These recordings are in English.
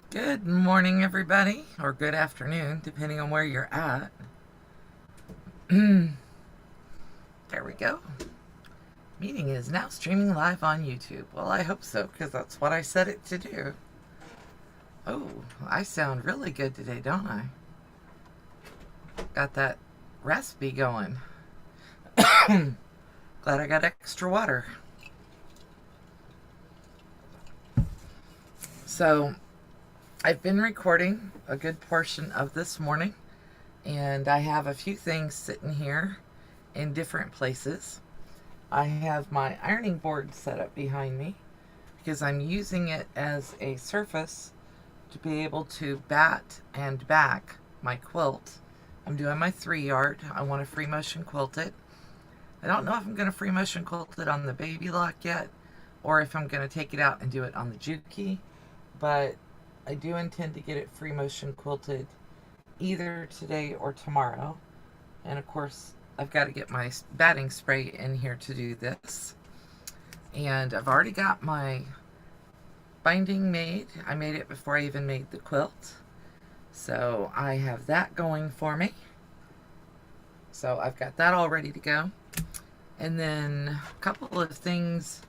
Good morning, everybody, or good afternoon, depending on where you're at. There we go. Meeting is now streaming live on YouTube. Well, I hope so, because that's what I set it to do. Oh, I sound really good today, don't I? Got that raspy going. Glad I got extra water. So, I've been recording a good portion of this morning, and I have a few things sitting here in different places. I have my ironing board set up behind me because I'm using it as a surface to be able to bat and back my quilt. I'm doing my 3-yard. I want to free motion quilt it. I don't know if I'm going to free motion quilt it on the baby lock yet, or if I'm going to take it out and do it on the Juki, but I do intend to get it free motion quilted either today or tomorrow. And of course, I've got to get my batting spray in here to do this. And I've already got my binding made. I made it before I even made the quilt. So I have that going for me. So I've got that all ready to go. And then a couple of things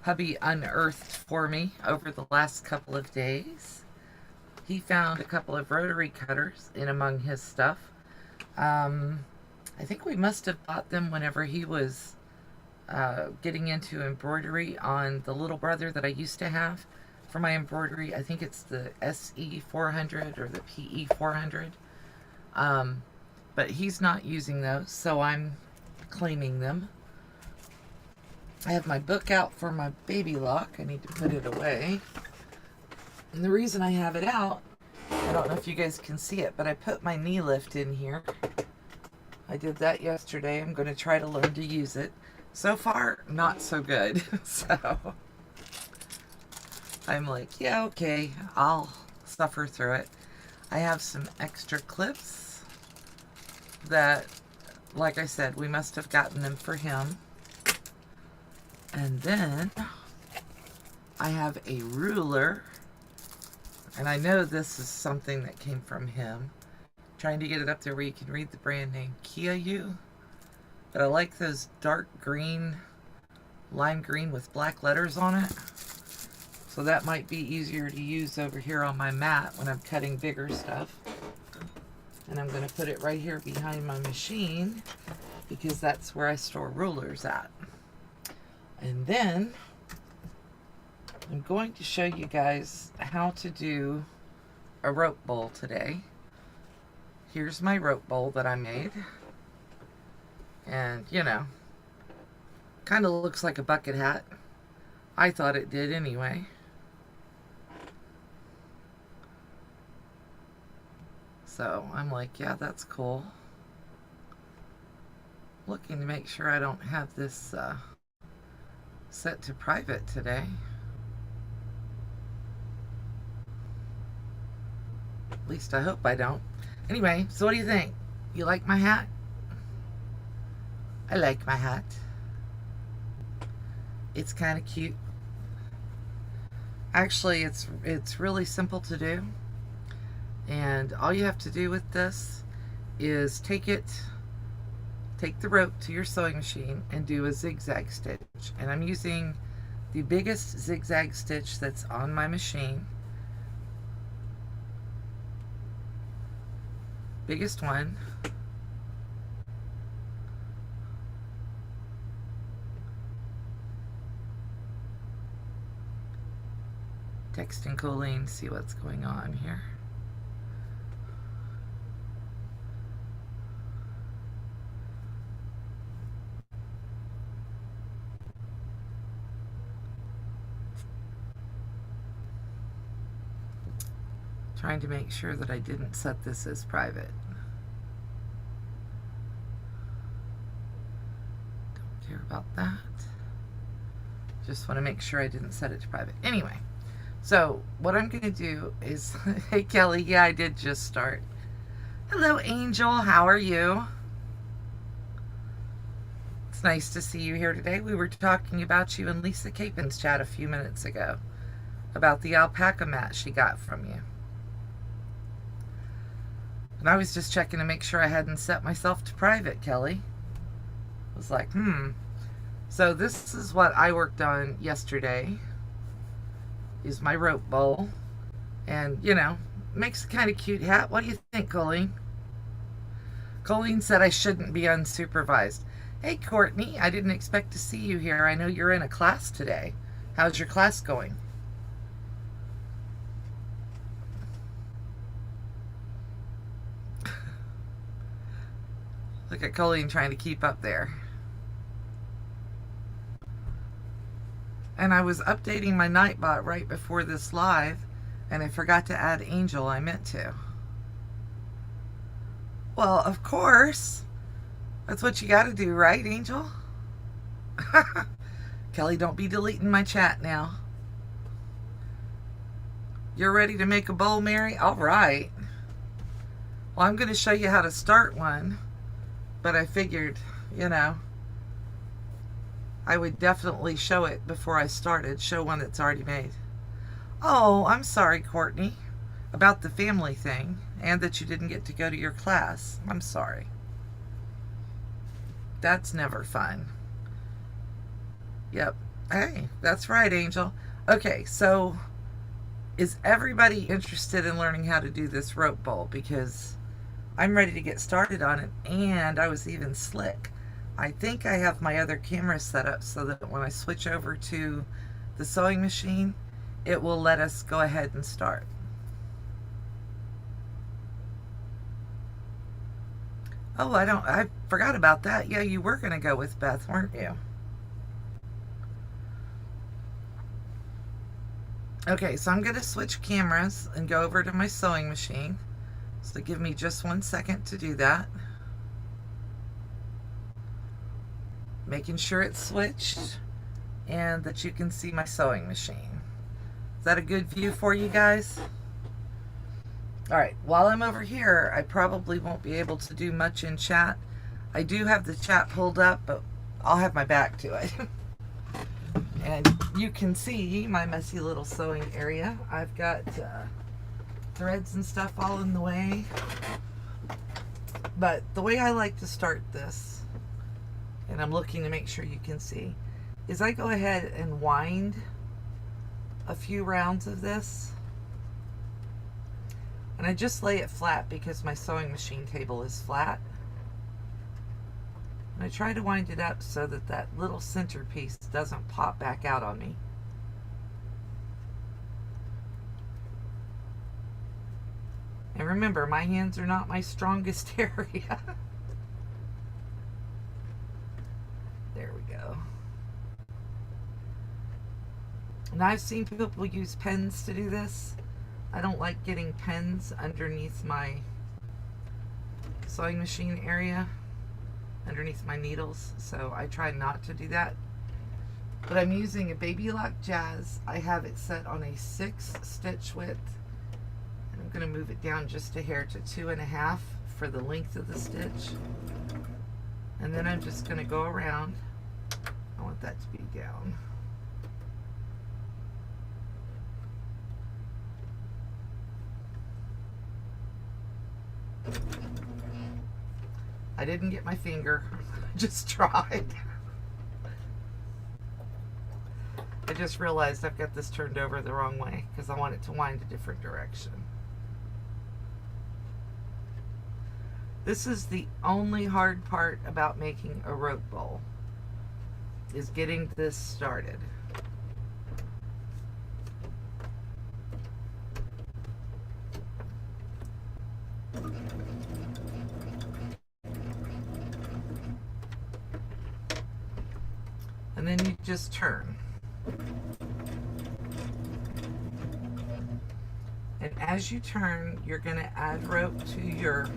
hubby unearthed for me over the last couple of days. He found a couple of rotary cutters in among his stuff. I think we must have bought them whenever he was getting into embroidery on the little brother that I used to have for my embroidery. I think it's the SE 400 or the PE 400. But he's not using those, so I'm claiming them. I have my book out for my baby lock. I need to put it away. And the reason I have it out, I don't know if you guys can see it, but I put my knee lift in here. I did that yesterday. I'm going to try to learn to use it. So far, not so good. So I'm like, yeah, okay, I'll suffer through it. I have some extra clips that, like I said, we must have gotten them for him. And then I have a ruler. And I know this is something that came from him. Trying to get it up there where you can read the brand name Kiayu. But I like those dark green, lime green with black letters on it. So that might be easier to use over here on my mat when I'm cutting bigger stuff. And I'm going to put it right here behind my machine because that's where I store rulers at. And then I'm going to show you guys how to do a rope bowl today. Here's my rope bowl that I made. And, you know, kind of looks like a bucket hat. I thought it did anyway. So I'm like, yeah, that's cool. Looking to make sure I don't have this set to private today. At least I hope I don't. Anyway, so what do you think? You like my hat? I like my hat. It's kind of cute. Actually, it's really simple to do. And all you have to do with this is take the rope to your sewing machine and do a zigzag stitch. And I'm using the biggest zigzag stitch that's on my machine. Biggest one. Texting Colleen, see what's going on here. Trying to make sure that I didn't set this as private. Don't care about that. Just want to make sure I didn't set it to private. Anyway, so what I'm going to do is, hey Kelly, yeah, I did just start. Hello Angel, how are you? It's nice to see you here today. We were talking about you in Lisa Capin's chat a few minutes ago about the alpaca mat she got from you. And I was just checking to make sure I hadn't set myself to private, Kelly. I was like, So this is what I worked on yesterday, is my rope bowl. And, makes a kind of cute hat. What do you think, Colleen? Colleen said I shouldn't be unsupervised. Hey, Courtney, I didn't expect to see you here. I know you're in a class today. How's your class going? Look at Colleen trying to keep up there. And I was updating my Nightbot right before this live, and I forgot to add Angel. I meant to. Well, of course. That's what you got to do, right, Angel? Kelly, don't be deleting my chat now. You're ready to make a bowl, Mary? All right. Well, I'm going to show you how to start one. But I figured, I would definitely show it before I started. Show one that's already made. Oh, I'm sorry, Courtney, about the family thing and that you didn't get to go to your class. I'm sorry. That's never fun. Yep. Hey, that's right, Angel. Okay, so is everybody interested in learning how to do this rope bowl? Because I'm ready to get started on it, and I was even slick. I think I have my other camera set up so that when I switch over to the sewing machine, it will let us go ahead and start. Oh, I forgot about that. Yeah, you were going to go with Beth, weren't you? Okay, so I'm going to switch cameras and go over to my sewing machine. So give me just 1 second to do that. Making sure it's switched and that you can see my sewing machine. Is that a good view for you guys? Alright, while I'm over here, I probably won't be able to do much in chat. I do have the chat pulled up, but I'll have my back to it. And you can see my messy little sewing area. I've got threads and stuff all in the way. But the way I like to start this, and I'm looking to make sure you can see, is I go ahead and wind a few rounds of this. And I just lay it flat because my sewing machine table is flat. And I try to wind it up so that that little centerpiece doesn't pop back out on me. And remember, my hands are not my strongest area. There we go. And I've seen people use pens to do this. I don't like getting pens underneath my sewing machine area, underneath my needles, so I try not to do that. But I'm using a Baby Lock Jazz. I have it set on a 6 stitch width. And I'm going to move it down just a hair to 2.5 for the length of the stitch. And then I'm just going to go around. I want that to be down. I didn't get my finger, I just tried. I just realized I've got this turned over the wrong way because I want it to wind a different direction. This is the only hard part about making a rope bowl, is getting this started. And then you just turn. And as you turn, you're going to add rope to your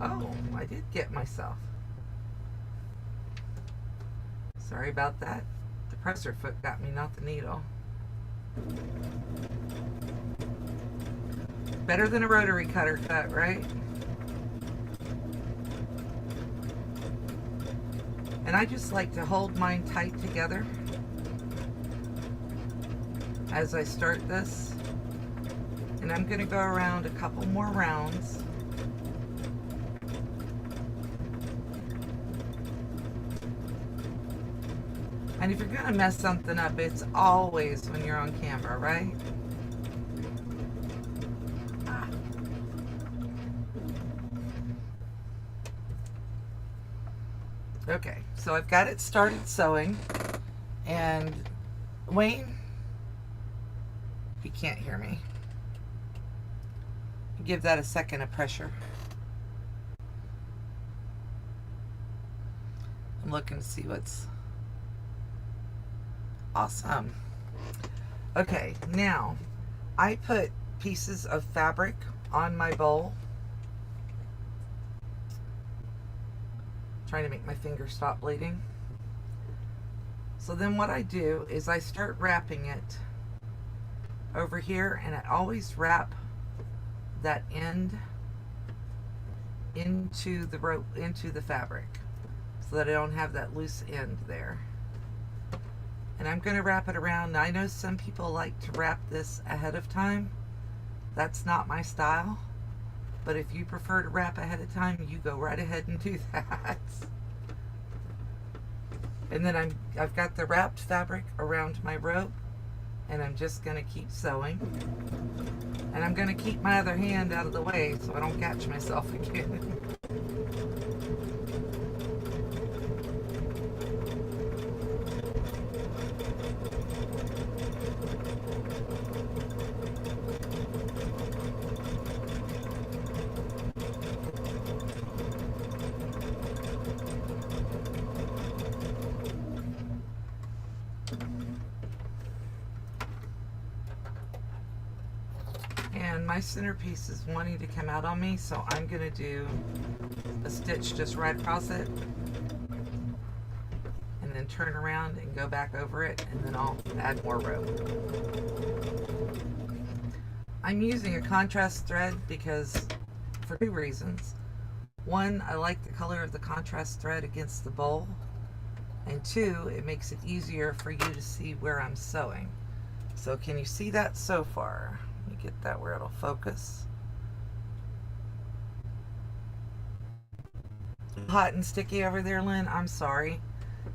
Oh, I did get myself. Sorry about that. The presser foot got me, not the needle. Better than a rotary cutter cut, right? And I just like to hold mine tight together. as I start this. And I'm going to go around a couple more rounds. And if you're going to mess something up, it's always when you're on camera, right? Okay, so I've got it started sewing, and Wayne, he can't hear me. Give that a second of pressure. I'm looking to see what's awesome. Okay, now I put pieces of fabric on my bowl. Trying to make my finger stop bleeding. So then what I do is I start wrapping it over here, and I always wrap that end into the rope, into the fabric, so that I don't have that loose end there. And I'm going to wrap it around. Now, I know some people like to wrap this ahead of time. That's not my style. But if you prefer to wrap ahead of time, you go right ahead and do that. And then I've got the wrapped fabric around my rope, and I'm just going to keep sewing. And I'm going to keep my other hand out of the way so I don't catch myself again. And my centerpiece is wanting to come out on me, so I'm going to do a stitch just right across it, and then turn around and go back over it, and then I'll add more rope. I'm using a contrast thread because, for two reasons. One, I like the color of the contrast thread against the bowl, and two, it makes it easier for you to see where I'm sewing. So can you see that so far? Let me get that where it'll focus. Hot and sticky over there, Lynn. I'm sorry.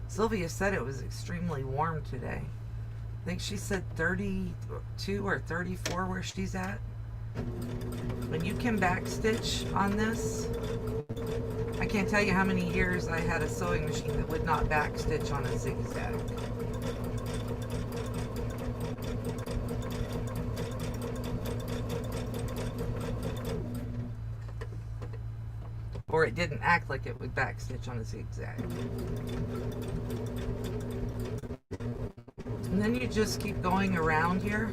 Sylvia said it was extremely warm today. I think she said 32 or 34 where she's at. When you can backstitch on this, I can't tell you how many years I had a sewing machine that would not backstitch on a zigzag. Or it didn't act like it would backstitch on a zigzag. And then you just keep going around here.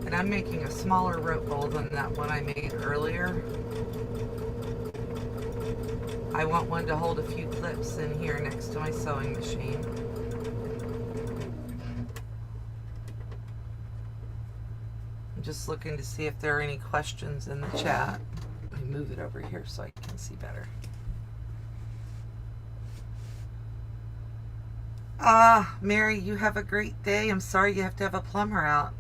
And I'm making a smaller rope bowl than that one I made earlier. I want one to hold a few clips in here next to my sewing machine. I'm just looking to see if there are any questions in the chat. Let me move it over here so I can see better. Ah, Mary, you have a great day. I'm sorry you have to have a plumber out.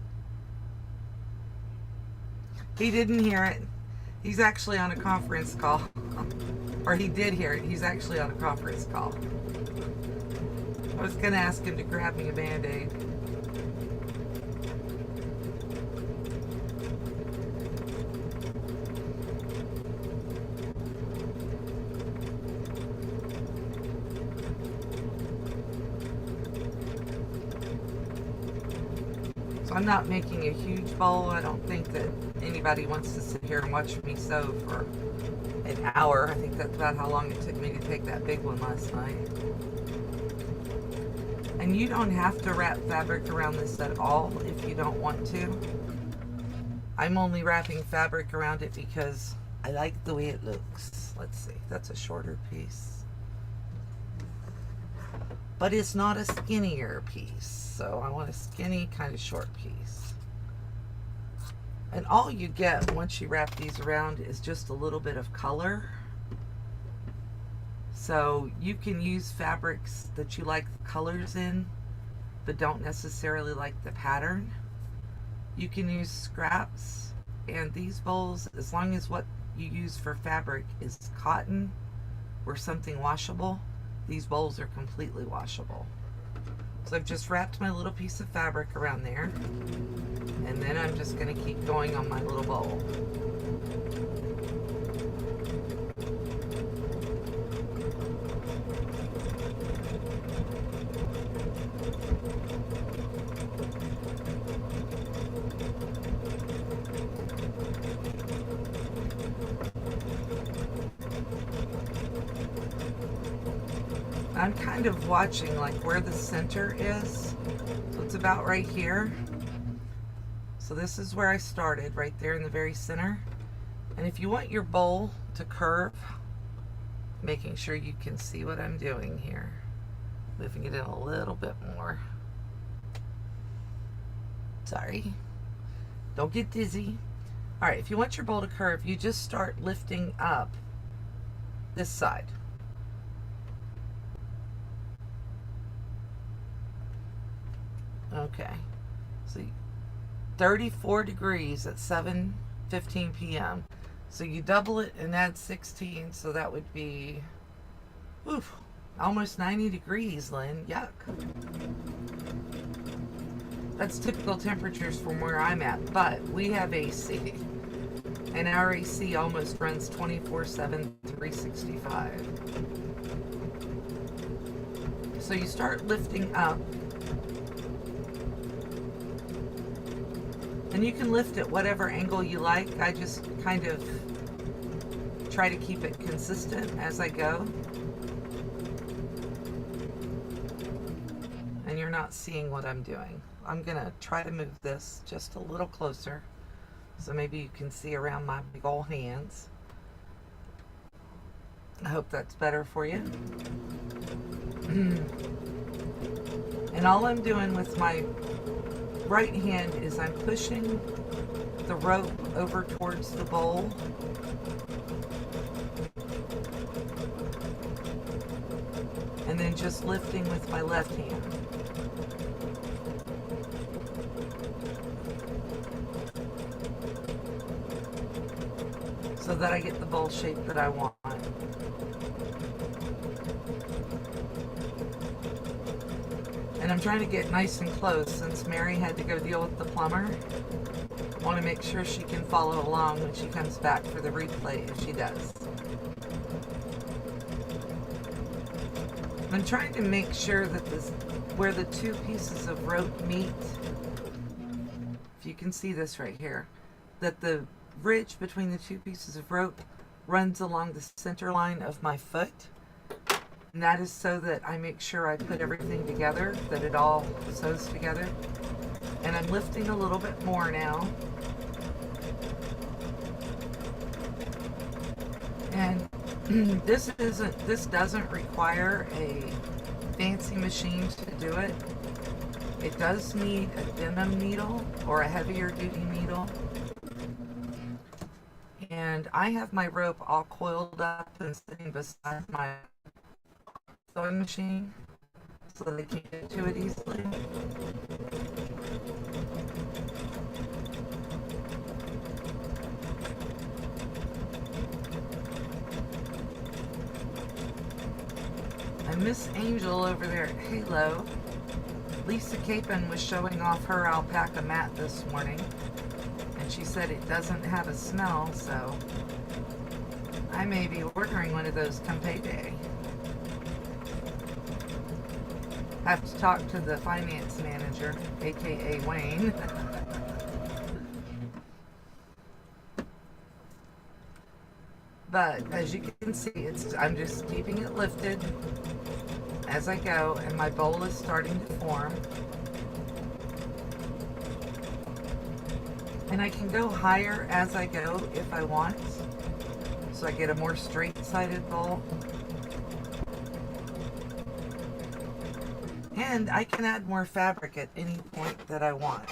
He didn't hear it. He's actually on a conference call. Or he did hear it. He's actually on a conference call. I was going to ask him to grab me a Band-Aid. So I'm not making a huge bowl. I don't think that anybody wants to sit here and watch me sew for an hour. I think that's about how long it took me to take that big one last night. And you don't have to wrap fabric around this at all if you don't want to. I'm only wrapping fabric around it because I like the way it looks. Let's see, that's a shorter piece. But it's not a skinnier piece, so I want a skinny kind of short piece. And all you get once you wrap these around is just a little bit of color. So you can use fabrics that you like the colors in. but don't necessarily like the pattern, you can use scraps. And these bowls, as long as what you use for fabric is cotton or something washable, these bowls are completely washable. So I've just wrapped my little piece of fabric around there, and then I'm just going to keep going on my little bowl. I'm kind of watching like where the center is. So it's about right here. So this is where I started, right there in the very center. And if you want your bowl to curve, making sure you can see what I'm doing here. Moving it in a little bit more. Sorry. Don't get dizzy. All right, if you want your bowl to curve, you just start lifting up this side. Okay, so 34 degrees at 7:15 p.m. So you double it and add 16, so that would be, oof, almost 90 degrees, Lynn. Yuck. That's typical temperatures from where I'm at, but we have AC. And our AC almost runs 24/7, 365. So you start lifting up. And you can lift at whatever angle you like. I just kind of try to keep it consistent as I go. And you're not seeing what I'm doing. I'm going to try to move this just a little closer, so maybe you can see around my big old hands. I hope that's better for you. And all I'm doing with my right hand is I'm pushing the rope over towards the bowl. And then just lifting with my left hand. So that I get the bowl shape that I want. And I'm trying to get nice and close since Mary had to go deal with the plumber. I want to make sure she can follow along when she comes back for the replay, if she does. I'm trying to make sure that this, where the two pieces of rope meet, if you can see this right here, that the ridge between the two pieces of rope runs along the center line of my foot. And that is so that I make sure I put everything together, that it all sews together. And I'm lifting a little bit more now. And this doesn't require a fancy machine to do it. It does need a denim needle or a heavier duty needle. And I have my rope all coiled up and sitting beside my sewing machine so that I can get to it easily. And Miss Angel over there at Halo, Lisa Capon was showing off her alpaca mat this morning, and she said it doesn't have a smell, so I may be ordering one of those come payday. Have to talk to the finance manager, aka Wayne. But as you can see, I'm just keeping it lifted as I go, and my bowl is starting to form. And I can go higher as I go if I want, so I get a more straight-sided bowl. And I can add more fabric at any point that I want.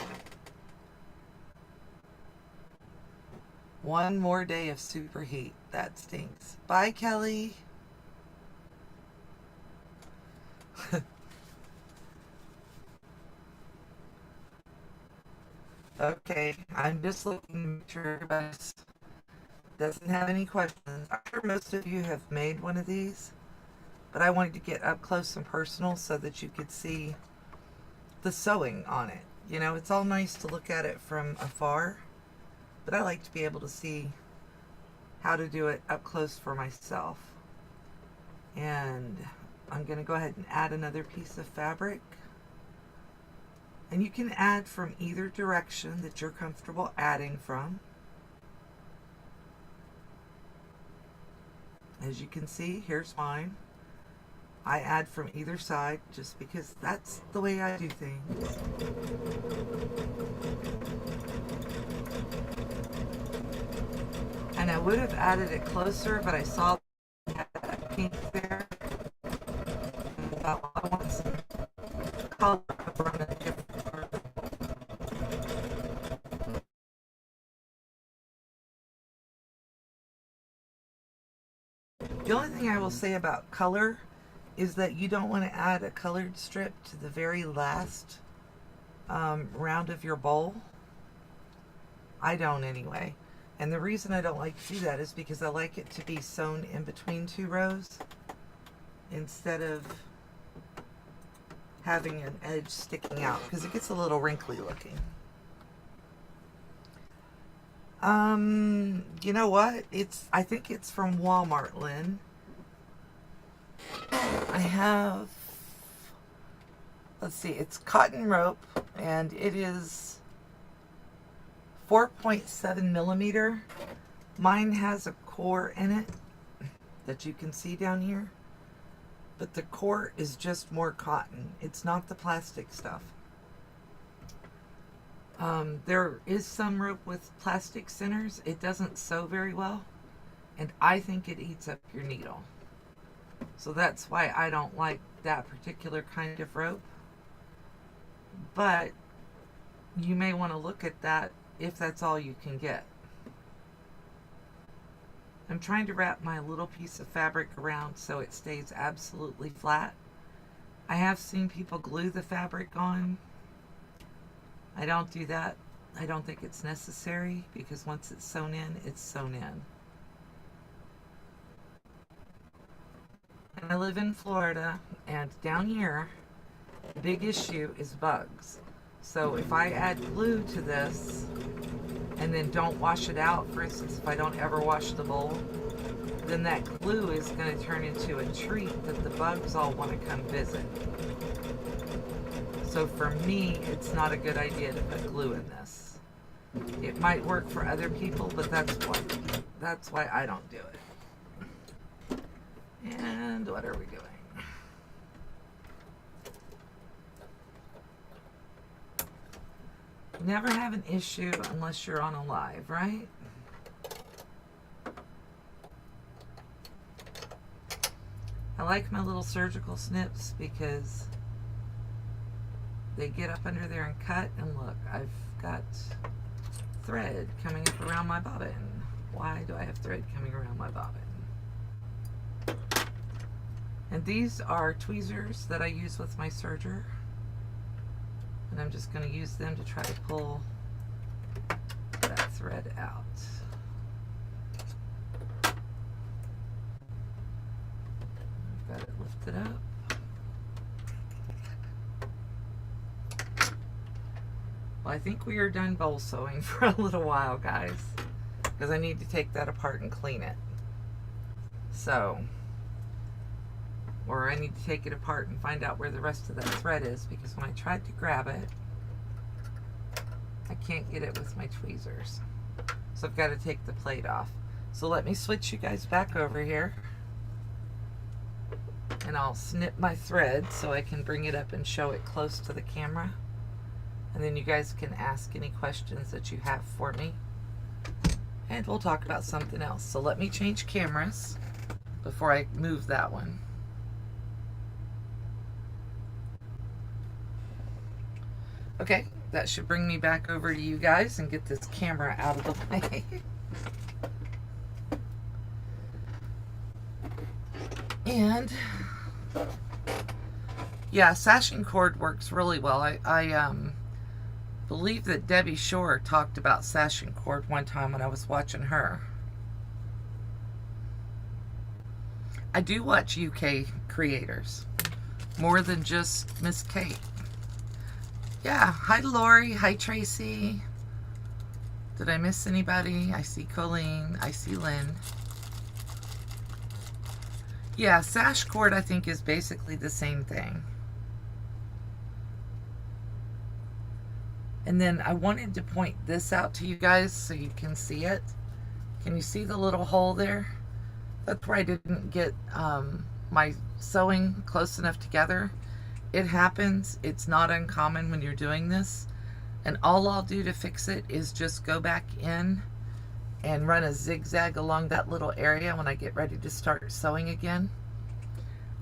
One more day of superheat. That stinks. Bye, Kelly. Okay, I'm just looking to make sure everybody doesn't have any questions. I'm sure most of you have made one of these, but I wanted to get up close and personal so that you could see the sewing on it. You know, it's all nice to look at it from afar, but I like to be able to see how to do it up close for myself. And I'm going to go ahead and add another piece of fabric. And you can add from either direction that you're comfortable adding from. As you can see, here's mine. I add from either side just because that's the way I do things. And I would have added it closer, but I saw that pink there. And I thought, well, I want some color from a different part. The only thing I will say about color is that you don't want to add a colored strip to the very last round of your bowl. I don't anyway. And the reason I don't like to do that is because I like it to be sewn in between two rows instead of having an edge sticking out, because it gets a little wrinkly looking. You know what? I think it's from Walmart, Lynn. I have, let's see, it's cotton rope, and it is 4.7 millimeter. Mine has a core in it that you can see down here, but the core is just more cotton. It's not the plastic stuff. There is some rope with plastic centers. It doesn't sew very well, and I think it eats up your needle. So that's why I don't like that particular kind of rope. But you may want to look at that if that's all you can get. I'm trying to wrap my little piece of fabric around so it stays absolutely flat. I have seen people glue the fabric on. I don't do that. I don't think it's necessary, because once it's sewn in, it's sewn in. And I live in Florida, and down here, the big issue is bugs. So if I add glue to this and then don't wash it out, for instance, if I don't ever wash the bowl, then that glue is going to turn into a treat that the bugs all want to come visit. So for me, it's not a good idea to put glue in this. It might work for other people, but that's why I don't do it. And what are we doing? Never have an issue unless you're on a live, right? I like my little surgical snips because they get up under there and cut, and look, I've got thread coming up around my bobbin. Why do I have thread coming around my bobbin? And these are tweezers that I use with my serger, and I'm just going to use them to try to pull that thread out. I've got it lifted up. Well, I think we are done bowl sewing for a little while, guys, because I need to take that apart and clean it. So, or I need to take it apart and find out where the rest of that thread is, because when I tried to grab it, I can't get it with my tweezers. So I've got to take the plate off. So let me switch you guys back over here, and I'll snip my thread so I can bring it up and show it close to the camera. And then you guys can ask any questions that you have for me, and we'll talk about something else. So let me change cameras before I move that one. Okay, that should bring me back over to you guys and get this camera out of the way. And yeah, sashing cord works really well. I believe that Debbie Shore talked about sashing cord one time when I was watching her. I do watch UK creators, more than just Miss Kate. Yeah, hi Lori, hi Tracy. Did I miss anybody? I see Colleen, I see Lynn. Yeah, sash cord I think is basically the same thing. And then I wanted to point this out to you guys so you can see it. Can you see the little hole there? That's where I didn't get my sewing close enough together. It happens. It's not uncommon when you're doing this. And all I'll do to fix it is just go back in and run a zigzag along that little area when I get ready to start sewing again.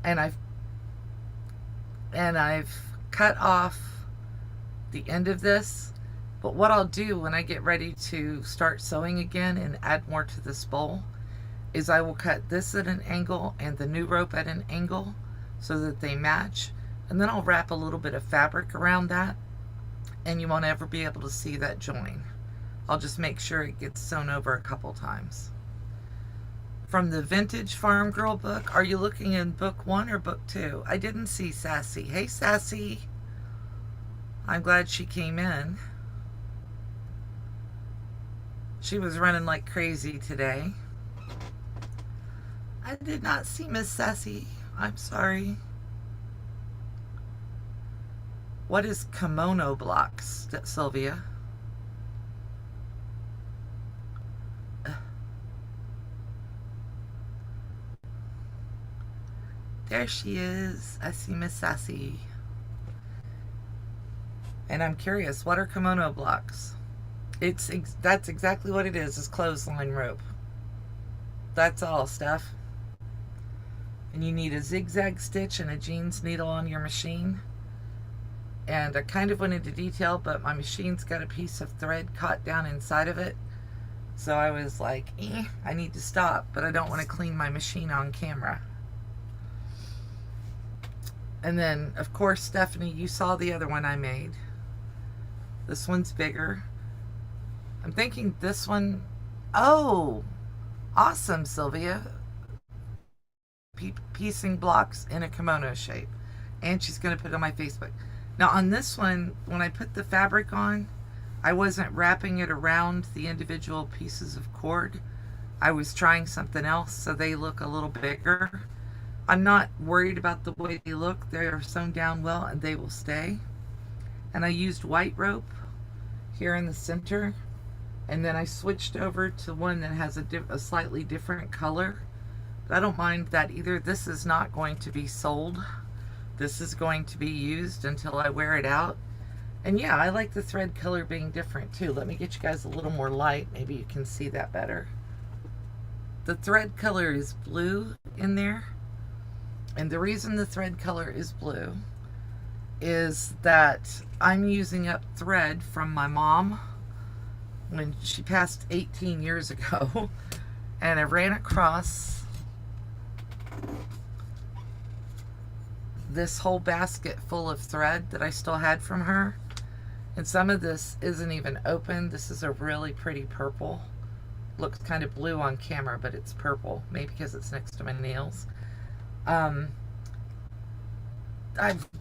And I've cut off the end of this. But what I'll do when I get ready to start sewing again and add more to this bowl is I will cut this at an angle and the new rope at an angle so that they match. And then I'll wrap a little bit of fabric around that, and you won't ever be able to see that join. I'll just make sure it gets sewn over a couple times. From the Vintage Farm Girl book, are you looking in book 1 or book 2? I didn't see Sassy. Hey Sassy. I'm glad she came in. She was running like crazy today. I did not see Miss Sassy. I'm sorry. What is kimono blocks, Sylvia? There she is. I see Miss Sassy. And I'm curious, what are kimono blocks? That's exactly what it is clothesline rope. That's all, Steph. And you need a zigzag stitch and a jeans needle on your machine. And I kind of went into detail, but my machine's got a piece of thread caught down inside of it. So I was like, I need to stop, but I don't want to clean my machine on camera. And then, of course, Stephanie, you saw the other one I made. This one's bigger. I'm thinking this one, oh, awesome, Sylvia. Piecing blocks in a kimono shape. And she's going to put it on my Facebook. Now on this one, when I put the fabric on, I wasn't wrapping it around the individual pieces of cord. I was trying something else, so they look a little bigger. I'm not worried about the way they look. They are sewn down well and they will stay. And I used white rope here in the center. And then I switched over to one that has a slightly different color. But I don't mind that either. This is not going to be sold. This is going to be used until I wear it out. And yeah, I like the thread color being different too. Let me get you guys a little more light. Maybe you can see that better. The thread color is blue in there. And the reason the thread color is blue is that I'm using up thread from my mom when she passed 18 years ago. And I ran across this whole basket full of thread that I still had from her. And some of this isn't even open. This is a really pretty purple. Looks kind of blue on camera, but it's purple. Maybe because it's next to my nails. I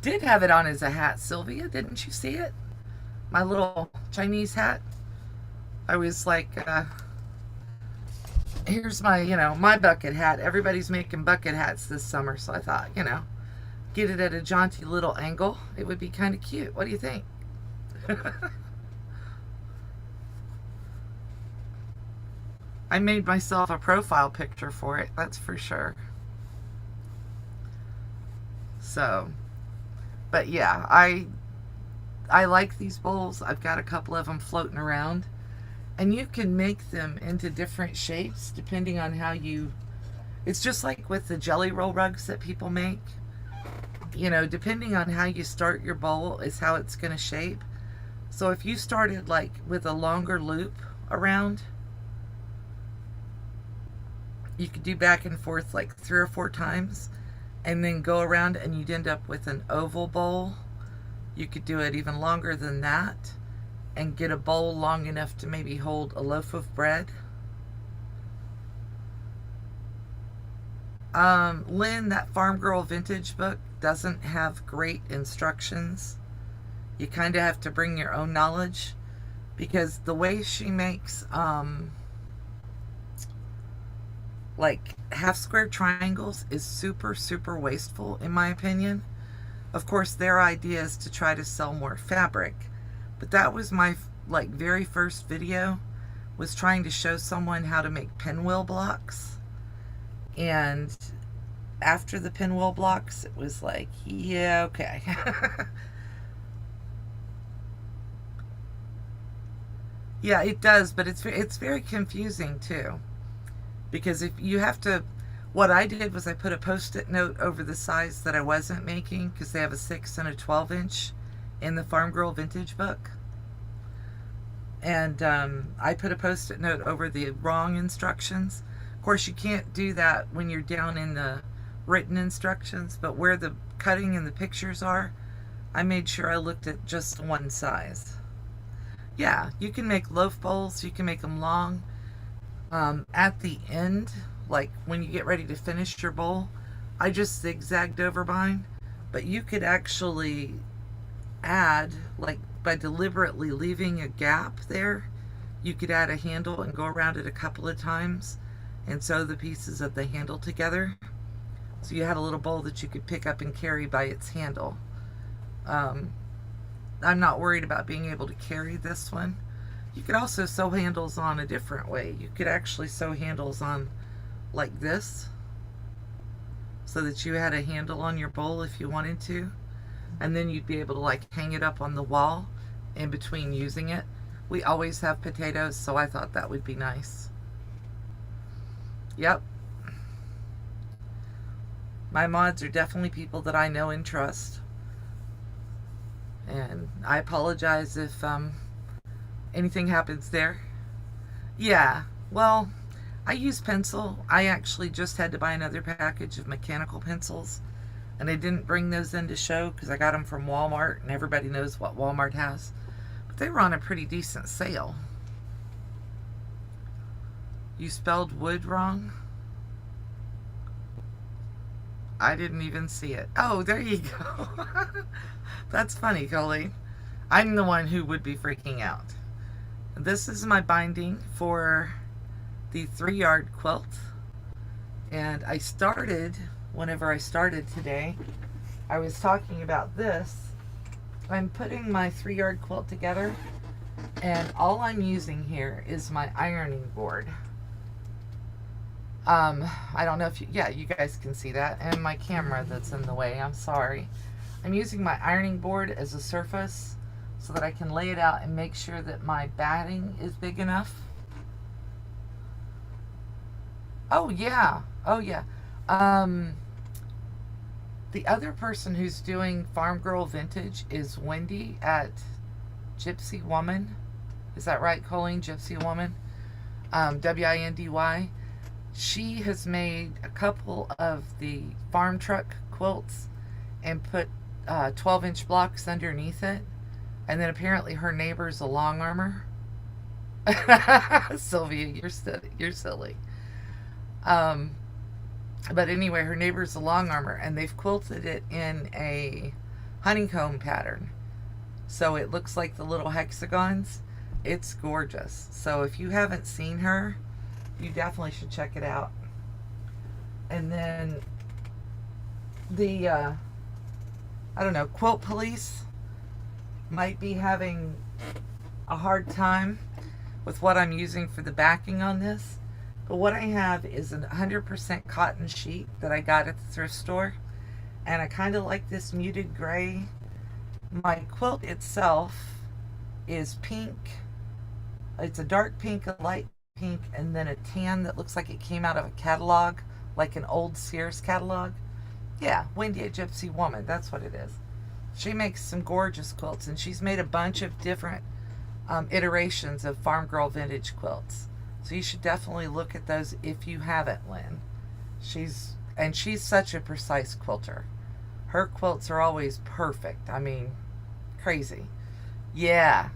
did have it on as a hat, Sylvia. Didn't you see it? My little Chinese hat. I was like, here's my, my bucket hat. Everybody's making bucket hats this summer. So I thought, get it at a jaunty little angle. It would be kind of cute. What do you think? I made myself a profile picture for it, that's for sure. So, but yeah, I like these bowls. I've got a couple of them floating around. And you can make them into different shapes depending on how you... It's just like with the jelly roll rugs that people make. Depending on how you start your bowl is how it's going to shape. So if you started like with a longer loop around, you could do back and forth like 3 or 4 times and then go around and you'd end up with an oval bowl. You could do it even longer than that and get a bowl long enough to maybe hold a loaf of bread. Lynn, that Farm Girl Vintage book doesn't have great instructions. You kind of have to bring your own knowledge, because the way she makes like half square triangles is super, super wasteful in my opinion. Of course, their idea is to try to sell more fabric, but that was my like very first video, was trying to show someone how to make pinwheel blocks. And after the pinwheel blocks, it was like, yeah, okay. Yeah, it does, but it's very confusing too, because if you have to, what I did was I put a post-it note over the size that I wasn't making, because they have a 6 and a 12 inch in the Farm Girl Vintage book, and I put a post-it note over the wrong instructions. Of course, you can't do that when you're down in the written instructions, but where the cutting and the pictures are, I made sure I looked at just one size. Yeah, you can make loaf bowls, you can make them long. At the end, like when you get ready to finish your bowl, I just zigzagged over mine, but you could actually add, like by deliberately leaving a gap there, you could add a handle and go around it a couple of times and sew the pieces of the handle together. So you had a little bowl that you could pick up and carry by its handle. I'm not worried about being able to carry this one. You could also sew handles on a different way. You could actually sew handles on like this, so that you had a handle on your bowl if you wanted to, and then you'd be able to like hang it up on the wall in between using it. We always have potatoes, so I thought that would be nice. Yep. My mods are definitely people that I know and trust. And I apologize if anything happens there. Yeah, well, I use pencil. I actually just had to buy another package of mechanical pencils, and I didn't bring those in to show because I got them from Walmart, and everybody knows what Walmart has. But they were on a pretty decent sale. You spelled wood wrong? I didn't even see it. Oh, there you go. That's funny, Colleen. I'm the one who would be freaking out. This is my binding for the 3-yard quilt. And I started, whenever I started today, I was talking about this. I'm putting my 3-yard quilt together, and all I'm using here is my ironing board. I don't know if you, yeah, you guys can see that, and my camera that's in the way, I'm sorry. I'm using my ironing board as a surface so that I can lay it out and make sure that my batting is big enough. Oh yeah, oh yeah. The other person who's doing Farm Girl Vintage is Wendy at Gypsy Woman. Is that right, Colleen? Gypsy Woman? W-I-N-D-Y. She has made a couple of the farm truck quilts and put 12-inch blocks underneath it. And then apparently her neighbor's a long armor. Sylvia, you're silly. But anyway, her neighbor's a long armor, and they've quilted it in a honeycomb pattern. So it looks like the little hexagons. It's gorgeous. So if you haven't seen her, you definitely should check it out. And then the, I don't know, Quilt Police might be having a hard time with what I'm using for the backing on this. But what I have is a 100% cotton sheet that I got at the thrift store. And I kind of like this muted gray. My quilt itself is pink. It's a dark pink, a light pink, and then a tan that looks like it came out of a catalog, like an old Sears catalog. Yeah, Wendy at Gypsy Woman, that's what it is. She makes some gorgeous quilts, and she's made a bunch of different iterations of Farm Girl Vintage quilts. So you should definitely look at those if you haven't, Lynn. She's such a precise quilter. Her quilts are always perfect. I mean, crazy. Yeah.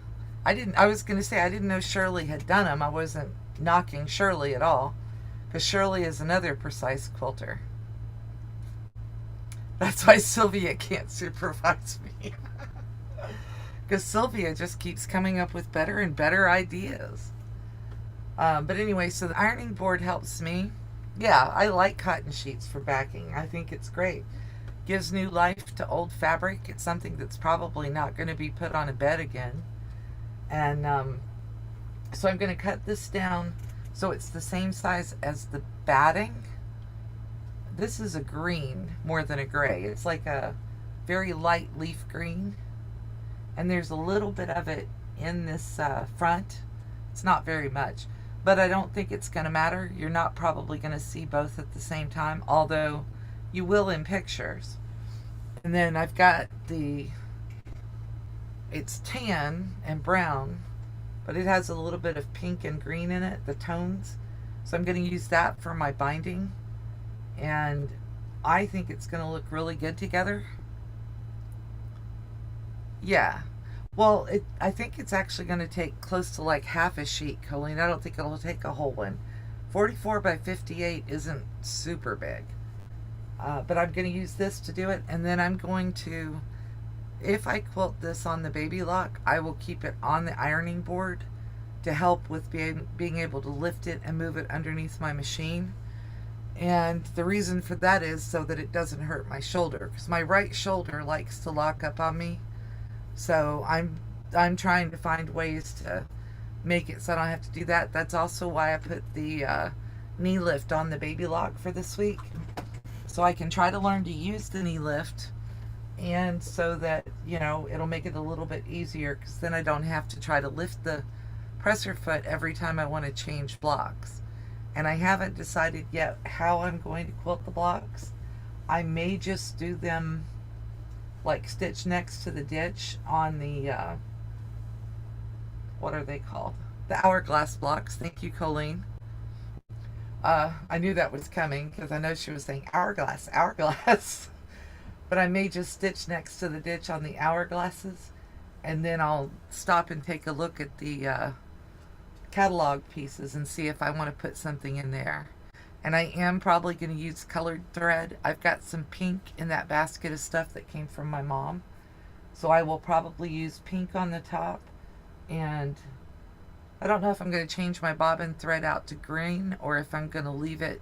I was going to say, I didn't know Shirley had done them. I wasn't knocking Shirley at all, because Shirley is another precise quilter. That's why Sylvia can't supervise me. Because Sylvia just keeps coming up with better and better ideas. But anyway, so the ironing board helps me. Yeah, I like cotton sheets for backing. I think it's great. Gives new life to old fabric. It's something that's probably not going to be put on a bed again. And so I'm going to cut this down so it's the same size as the batting. This is a green more than a gray. It's like a very light leaf green. And there's a little bit of it in this front. It's not very much. But I don't think it's going to matter. You're not probably going to see both at the same time, although you will in pictures. And then I've got it's tan and brown, but it has a little bit of pink and green in it, the tones. So I'm going to use that for my binding. And I think it's going to look really good together. Yeah. Well, I think it's actually going to take close to like half a sheet, Colleen. I don't think it'll take a whole one. 44 by 58 isn't super big. But I'm going to use this to do it. And then I'm going to, if I quilt this on the baby lock, I will keep it on the ironing board to help with being able to lift it and move it underneath my machine. And the reason for that is so that it doesn't hurt my shoulder, because my right shoulder likes to lock up on me. So I'm trying to find ways to make it so I don't have to do that. That's also why I put the knee lift on the baby lock for this week. So I can try to learn to use the knee lift, and so that, it'll make it a little bit easier, because then I don't have to try to lift the presser foot every time I want to change blocks. And I haven't decided yet how I'm going to quilt the blocks. I may just do them like stitch next to the ditch on the, what are they called? The hourglass blocks. Thank you, Colleen. I knew that was coming because I know she was saying hourglass, hourglass. But I may just stitch next to the ditch on the hourglasses, and then I'll stop and take a look at the catalog pieces and see if I want to put something in there. And I am probably going to use colored thread. I've got some pink in that basket of stuff that came from my mom. So I will probably use pink on the top. And I don't know if I'm going to change my bobbin thread out to green, or if I'm going to leave it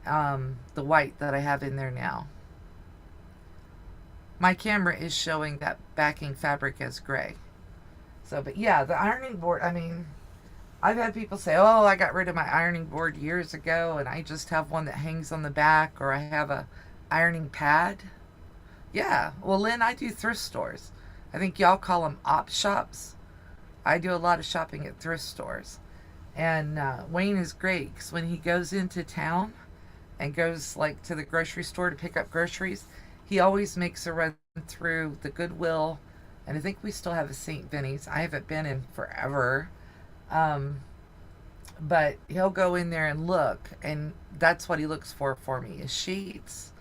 the white that I have in there now. My camera is showing that backing fabric as gray. So, but yeah, the ironing board, I mean, I've had people say, oh, I got rid of my ironing board years ago and I just have one that hangs on the back, or I have a ironing pad. Yeah, well, Lynn, I do thrift stores. I think y'all call them op shops. I do a lot of shopping at thrift stores. And Wayne is great, because when he goes into town and goes like to the grocery store to pick up groceries, he always makes a run through the Goodwill, and I think we still have a St. Vinny's. I haven't been in forever. But he'll go in there and look, and that's what he looks for me, is sheets.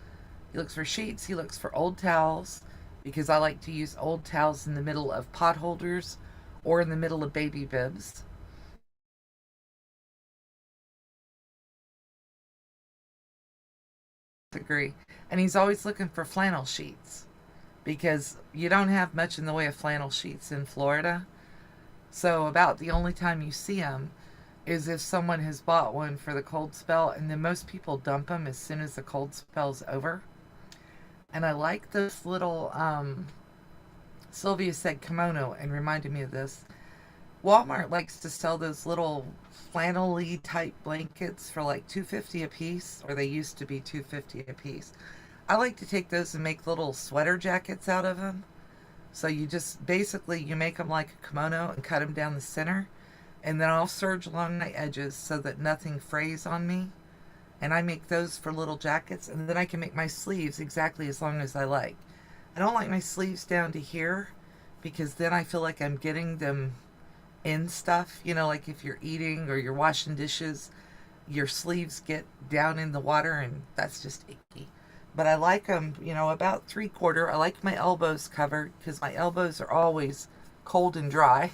He looks for sheets. He looks for old towels, because I like to use old towels in the middle of pot holders or in the middle of baby bibs. Agree. And he's always looking for flannel sheets, because you don't have much in the way of flannel sheets in Florida. So about the only time you see them is if someone has bought one for the cold spell, and then most people dump them as soon as the cold spell's over. And I like this little, Sylvia said kimono and reminded me of this. Walmart likes to sell those little flannel-y type blankets for like $2.50 a piece, or they used to be $2.50 a piece. I like to take those and make little sweater jackets out of them. So you just basically, you make them like a kimono and cut them down the center, and then I'll serge along my edges so that nothing frays on me. And I make those for little jackets, and then I can make my sleeves exactly as long as I like. I don't like my sleeves down to here, because then I feel like I'm getting them in stuff. Like if you're eating or you're washing dishes, your sleeves get down in the water, and that's just icky. But I like them, about 3/4. I like my elbows covered, because my elbows are always cold and dry.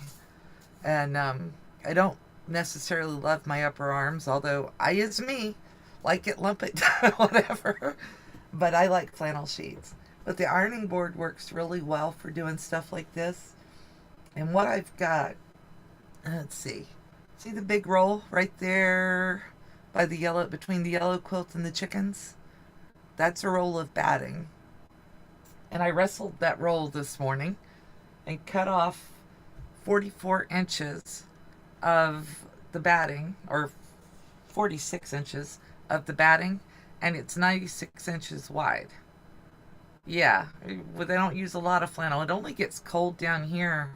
And I don't necessarily love my upper arms, although I is me, like it, lump it, whatever. But I like flannel sheets. But the ironing board works really well for doing stuff like this. And what I've got, let's see the big roll right there by the yellow, between the yellow quilt and the chickens? That's a roll of batting. And I wrestled that roll this morning and cut off 44 inches of the batting, or 46 inches of the batting, and it's 96 inches wide. Yeah, well, they don't use a lot of flannel. It only gets cold down here,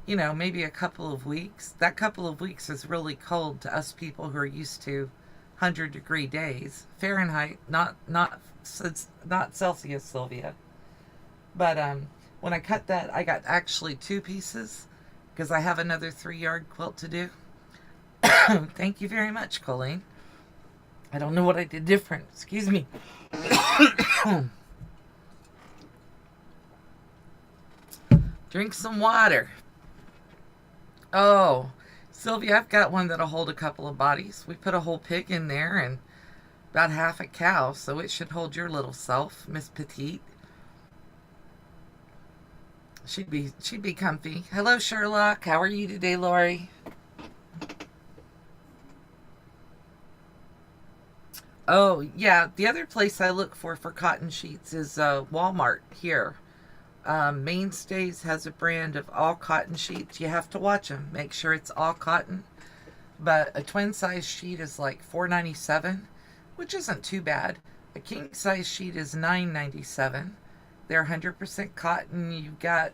maybe a couple of weeks. That couple of weeks is really cold to us people who are used to 100-degree days. Fahrenheit, not Celsius, Sylvia. But when I cut that, I got actually two pieces because I have another 3-yard quilt to do. Thank you very much, Colleen. I don't know what I did different. Excuse me. Drink some water. Oh, Sylvia, I've got one that'll hold a couple of bodies. We put a whole pig in there and about half a cow, so it should hold your little self, Miss Petite. She'd be comfy. Hello, Sherlock. How are you today, Lori? Oh, yeah. The other place I look for cotton sheets is Walmart here. Mainstays has a brand of all cotton sheets. You have to watch them. Make sure it's all cotton. But a twin size sheet is like $4.97, which isn't too bad. A king size sheet is $9.97. They're 100% cotton. You've got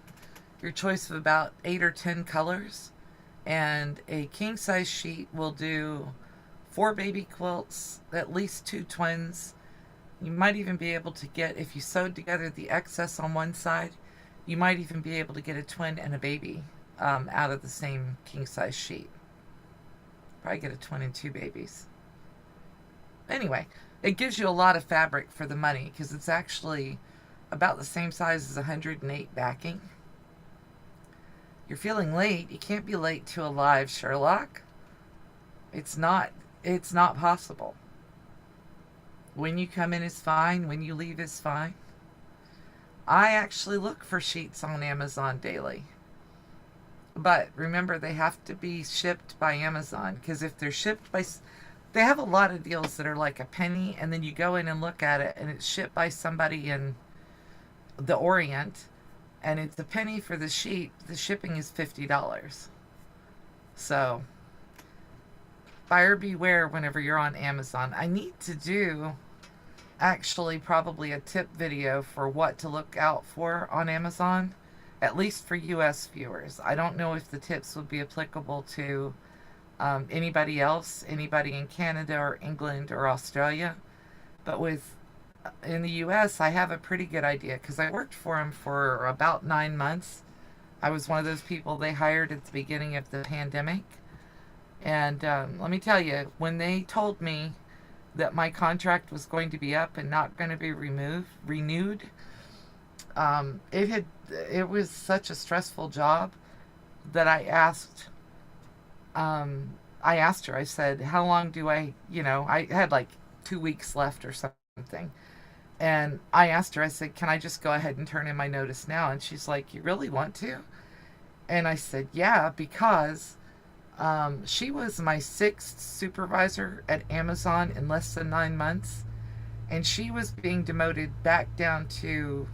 your choice of about 8 or 10 colors. And a king size sheet will do 4 baby quilts, at least 2 twins. You might even be able to get, if you sewed together the excess on one side, you might even be able to get a twin and a baby out of the same king size sheet. Probably get a twin and 2 babies. Anyway, it gives you a lot of fabric for the money because it's actually about the same size as 108 backing. You're feeling late. You can't be late to a live, Sherlock. It's not possible. When you come in is fine. When you leave is fine. I actually look for sheets on Amazon daily. But remember, they have to be shipped by Amazon, because if they're shipped by... They have a lot of deals that are like a penny, and then you go in and look at it, and it's shipped by somebody in the Orient, and it's a penny for the sheet. The shipping is $50. So, buyer beware whenever you're on Amazon. I need to do, actually, probably a tip video for what to look out for on Amazon, at least for US viewers. I don't know if the tips would be applicable to anybody else, anybody in Canada or England or Australia. But in the US, I have a pretty good idea because I worked for them for about 9 months. I was one of those people they hired at the beginning of the pandemic. And let me tell you, when they told me that my contract was going to be up and not going to be renewed, it was such a stressful job that I asked her, I said, how long do I had like 2 weeks left or something. And I asked her, I said, can I just go ahead and turn in my notice now? And she's like, you really want to? And I said, yeah, because she was my 6th supervisor at Amazon in less than 9 months. And she was being demoted back down to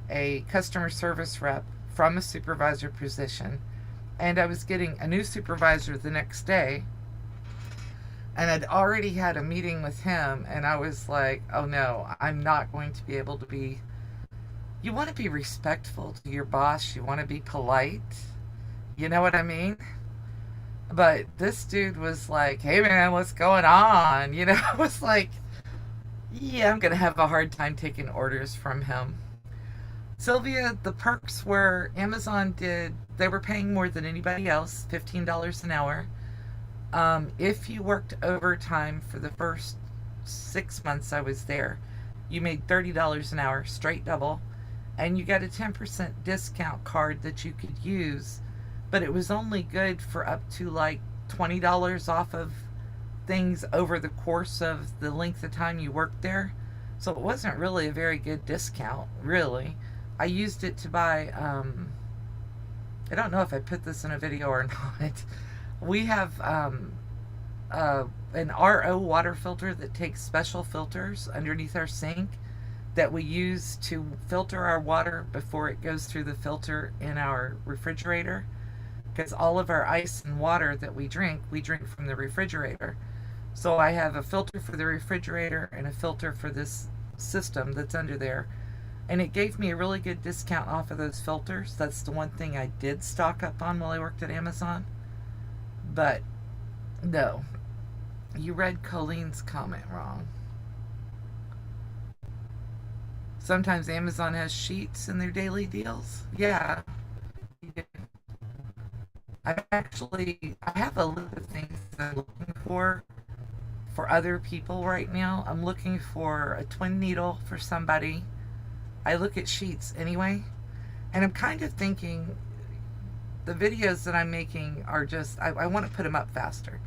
a customer service rep from a supervisor position. And I was getting a new supervisor the next day. And I'd already had a meeting with him. And I was like, oh no, I'm not going to be able to be... You want to be respectful to your boss. You want to be polite. You know what I mean? But this dude was like, hey man, what's going on? I was like, yeah, I'm going to have a hard time taking orders from him. Sylvia, the perks were Amazon they were paying more than anybody else, $15 an hour. If you worked overtime for the first 6 months I was there, you made $30 an hour, straight double, and you got a 10% discount card that you could use but it was only good for up to like $20 off of things over the course of the length of time you worked there. So it wasn't really a very good discount, really. I used it to buy, I don't know if I put this in a video or not. We have an RO water filter that takes special filters underneath our sink that we use to filter our water before it goes through the filter in our refrigerator. Because all of our ice and water that we drink from the refrigerator. So I have a filter for the refrigerator and a filter for this system that's under there. And it gave me a really good discount off of those filters. That's the one thing I did stock up on while I worked at Amazon. But no, you read Colleen's comment wrong. Sometimes Amazon has sheets in their daily deals. Yeah. I have a list of things that I'm looking for other people right now. I'm looking for a twin needle for somebody. I look at sheets anyway, and I'm kind of thinking the videos that I'm making are just, I want to put them up faster.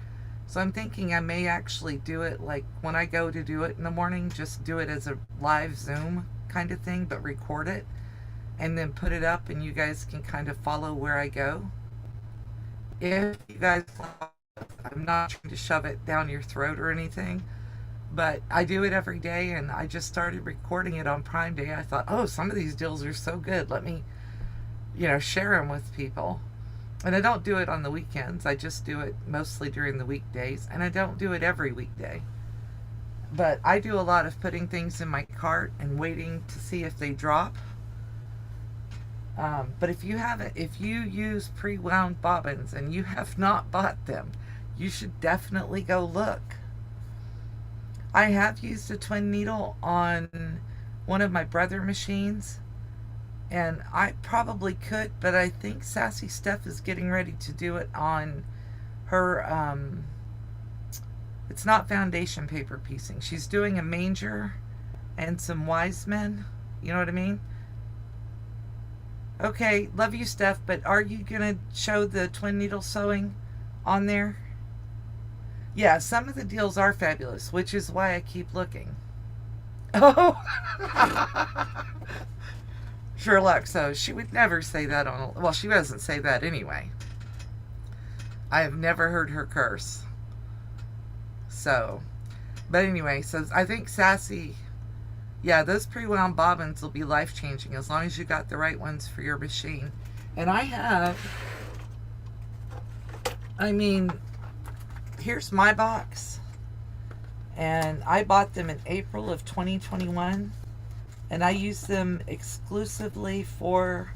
So I'm thinking I may actually do it like when I go to do it in the morning, just do it as a live Zoom kind of thing, but record it and then put it up, and you guys can kind of follow where I go. If you guys, I'm not trying to shove it down your throat or anything, but I do it every day, and I just started recording it on Prime Day. I thought, oh, some of these deals are so good. Let me, share them with people. And I don't do it on the weekends. I just do it mostly during the weekdays, and I don't do it every weekday. But I do a lot of putting things in my cart and waiting to see if they drop. But if you use pre-wound bobbins and you have not bought them, you should definitely go look. I have used a twin needle on one of my brother machines, and I probably could, but I think Sassy Steph is getting ready to do it on her, it's not foundation paper piecing. She's doing a manger and some wise men, you know what I mean? Okay, love you, Steph, but are you going to show the twin needle sewing on there? Yeah, some of the deals are fabulous, which is why I keep looking. Oh! Sherlock, so she would never say that on... Well, she doesn't say that anyway. I have never heard her curse. So, but anyway, so I think Sassy... Yeah, those pre-wound bobbins will be life-changing as long as you got the right ones for your machine. And here's my box. And I bought them in April of 2021. And I use them exclusively for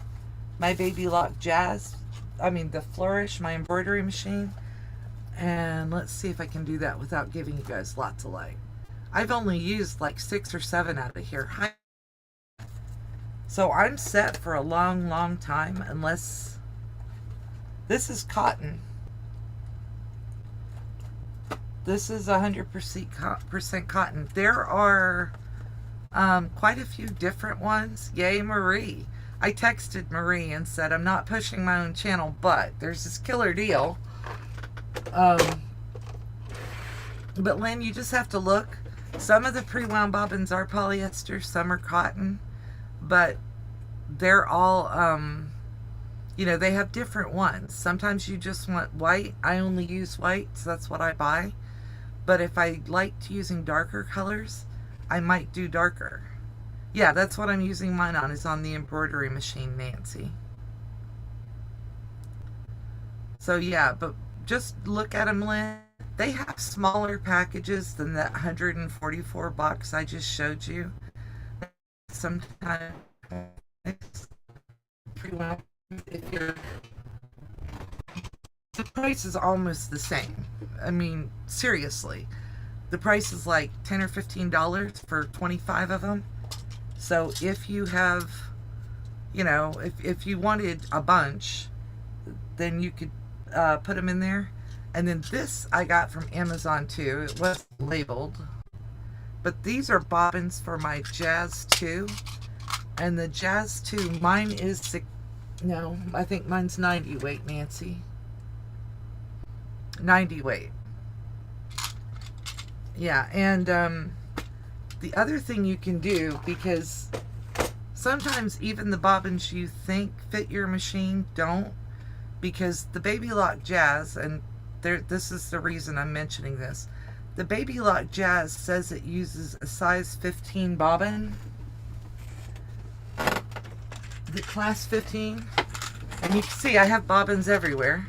my Baby Lock the Flourish, my embroidery machine. And let's see if I can do that without giving you guys lots of light. I've only used like 6 or 7 out of here. So I'm set for a long, long time, unless... This is cotton. This is 100% cotton. There are quite a few different ones. Yay, Marie. I texted Marie and said, I'm not pushing my own channel, but there's this killer deal. But Lynn, you just have to look. Some of the pre-wound bobbins are polyester, some are cotton, but they're all, they have different ones. Sometimes you just want white. I only use white, so that's what I buy. But if I liked using darker colors, I might do darker. Yeah, that's what I'm using mine on, is on the embroidery machine, Nancy. So yeah, but just look at them, Lynn. They have smaller packages than that 144 box I just showed you. Sometimes the price is almost the same. I mean, seriously. The price is like $10 or $15 for 25 of them. So if you have, if you wanted a bunch, then you could put them in there. And then this I got from Amazon too. It wasn't labeled. But these are bobbins for my Jazz 2. And the Jazz 2, mine is No, I think mine's 90 weight, Nancy. 90 weight. Yeah, and the other thing you can do, because sometimes even the bobbins you think fit your machine don't, because the Baby Lock Jazz, and this is the reason I'm mentioning this, the Baby Lock Jazz says it uses a size 15 bobbin, the class 15, and you can see I have bobbins everywhere.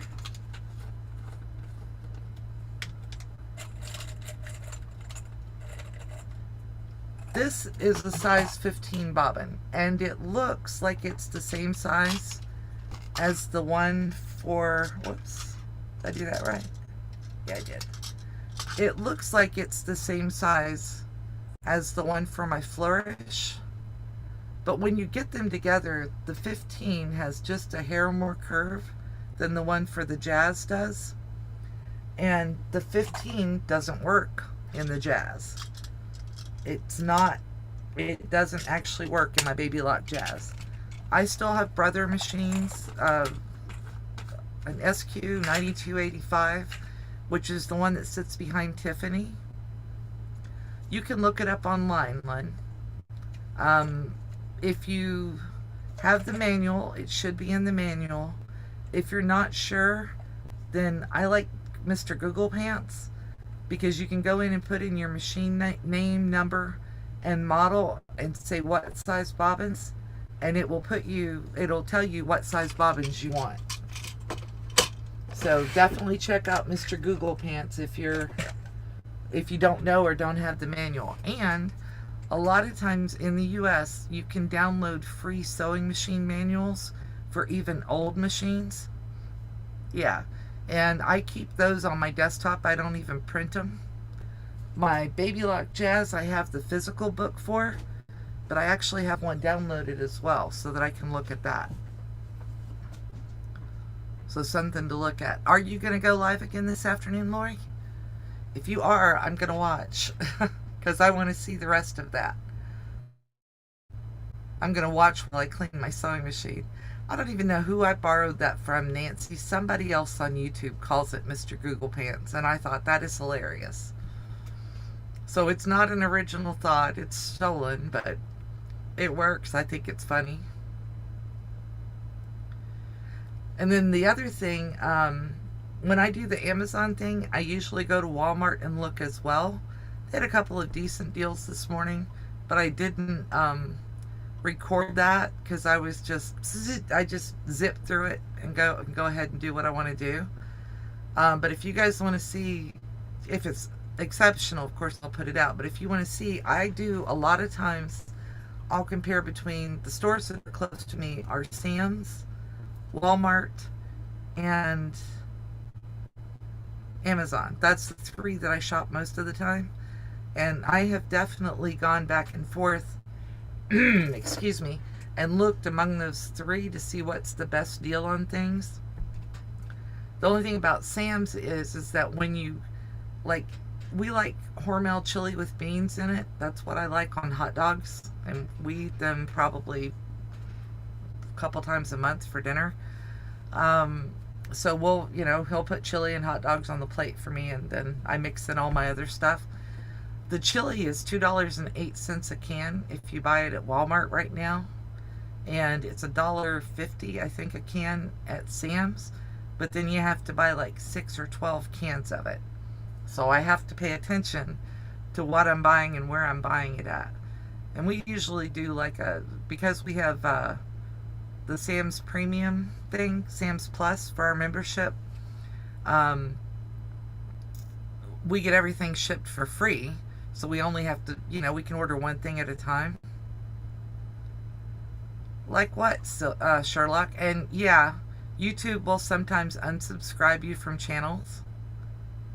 This is a size 15 bobbin, and it looks like it's the same size as the one for, whoops, did I do that right? Yeah, I did. It looks like it's the same size as the one for my Flourish, but when you get them together, the 15 has just a hair more curve than the one for the Jazz does, and the 15 doesn't work in the Jazz. It doesn't actually work in my Baby Lock Jazz. I still have brother machines, an SQ 9285, which is the one that sits behind Tiffany. You can look it up online, Lynn. If you have the manual, it should be in the manual. If you're not sure, then I like Mr. Google Pants, because you can go in and put in your machine name, number, and model and say what size bobbins, and it'll tell you what size bobbins you want. So definitely check out Mr. Google Pants if you don't know or don't have the manual. And a lot of times in the US, you can download free sewing machine manuals for even old machines. Yeah. And I keep those on my desktop. I don't even print them. My Baby Lock Jazz, I have the physical book for, but I actually have one downloaded as well so that I can look at that. So something to look at. Are you going to go live again this afternoon, Lori? If you are, I'm going to watch because I want to see the rest of that. I'm going to watch while I clean my sewing machine. I don't even know who I borrowed that from, Nancy. Somebody else on YouTube calls it Mr. Google Pants, and I thought that is hilarious. So it's not an original thought. It's stolen, but it works. I think it's funny. And then the other thing, when I do the Amazon thing, I usually go to Walmart and look as well. They had a couple of decent deals this morning, but I didn't record that because I just zip through it and go ahead and do what I want to do. But if you guys want to see if it's exceptional, of course I'll put it out. But if you want to see, I do a lot of times, I'll compare between the stores that are close to me are Sam's, Walmart, and Amazon. That's the three that I shop most of the time. And I have definitely gone back and forth excuse me, and looked among those three to see what's the best deal on things. The only thing about Sam's is that when you we like Hormel chili with beans in it. That's what I like on hot dogs, and we eat them probably a couple times a month for dinner. So we'll, he'll put chili and hot dogs on the plate for me, and then I mix in all my other stuff. The chili is $2.08 a can if you buy it at Walmart right now, and it's $1.50 I think a can at Sam's, but then you have to buy like 6 or 12 cans of it. So I have to pay attention to what I'm buying and where I'm buying it at. And we usually do because we have the Sam's Premium thing, Sam's Plus for our membership, we get everything shipped for free. So we only have to, we can order one thing at a time. Like what, Sherlock? And yeah, YouTube will sometimes unsubscribe you from channels.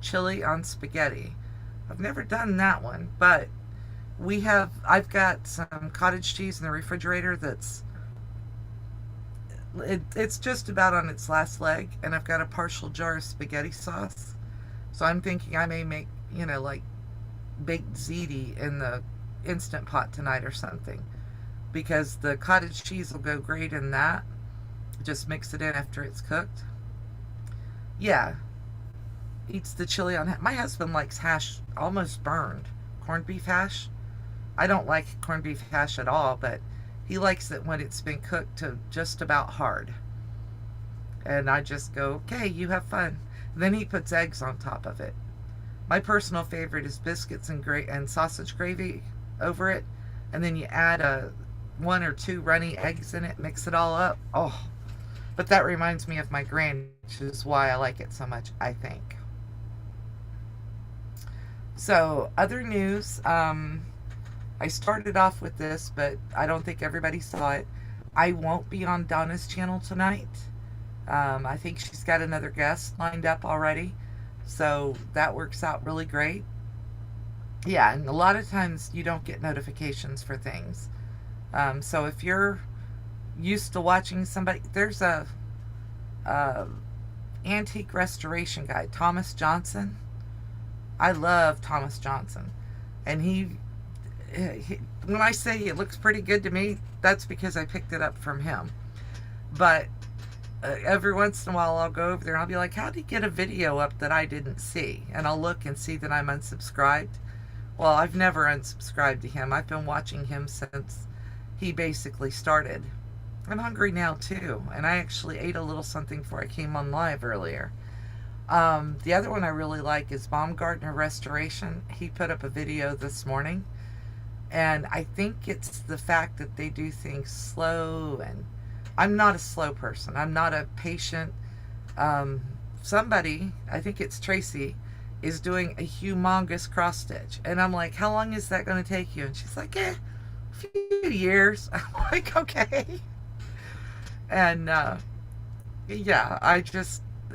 Chili on spaghetti. I've never done that one, but I've got some cottage cheese in the refrigerator it's just about on its last leg, and I've got a partial jar of spaghetti sauce. So I'm thinking I may make, baked ziti in the Instant Pot tonight or something, because the cottage cheese will go great in that, Just mix it in after it's cooked. Yeah, eats the chili on. My husband likes hash almost burned, corned beef hash. I don't like corned beef hash at all, but he likes it when it's been cooked to just about hard. And I just go, okay, you have fun. Then he puts eggs on top of it. My personal favorite is biscuits and sausage gravy over it, and then you add one or two runny eggs in it, mix it all up. Oh, but that reminds me of my granny, which is why I like it so much, I think. So, other news. I started off with this, but I don't think everybody saw it. I won't be on Donna's channel tonight. I think she's got another guest lined up already. So that works out really great. Yeah, and a lot of times you don't get notifications for things. So if you're used to watching somebody, there's a antique restoration guy, Thomas Johnson. I love Thomas Johnson. And he, when I say it looks pretty good to me, that's because I picked it up from him. But every once in a while I'll go over there and I'll be like, how did he get a video up that I didn't see? And I'll look and see that I'm unsubscribed. Well, I've never unsubscribed to him. I've been watching him since he basically started. I'm hungry now too, and I actually ate a little something before I came on live earlier. The other one I really like is Baumgartner Restoration. He put up a video this morning, and I think it's the fact that they do things slow, and I'm not a slow person. I'm not a patient. Somebody, I think it's Tracy, is doing a humongous cross stitch, and I'm like, how long is that going to take you? And she's like, a few years. I'm like, okay. And yeah,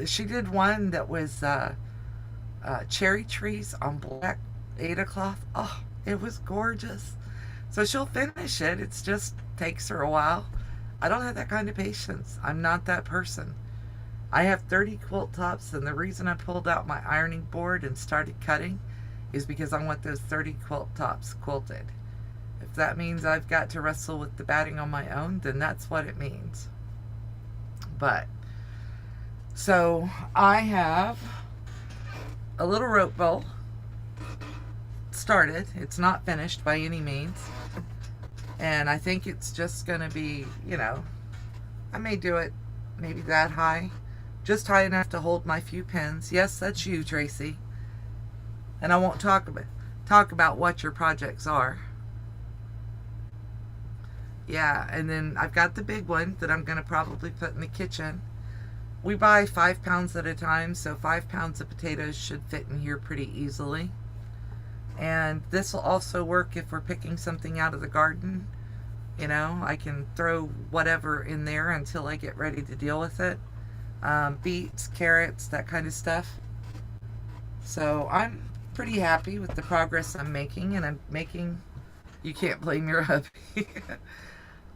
she did one that was cherry trees on black Ada cloth. Oh, it was gorgeous. So she'll finish it. It's just takes her a while. I don't have that kind of patience. I'm not that person. I have 30 quilt tops, and the reason I pulled out my ironing board and started cutting is because I want those 30 quilt tops quilted. If that means I've got to wrestle with the batting on my own, then that's what it means. But, so I have a little rope bowl started. It's not finished by any means. And I think it's just going to be, I may do it maybe that high. Just high enough to hold my few pins. Yes, that's you, Tracy. And I won't talk about what your projects are. Yeah, and then I've got the big one that I'm going to probably put in the kitchen. We buy 5 pounds at a time, so 5 pounds of potatoes should fit in here pretty easily. And this will also work if we're picking something out of the garden. I can throw whatever in there until I get ready to deal with it. Beets, carrots, that kind of stuff. So I'm pretty happy with the progress I'm making, and you can't blame your hubby.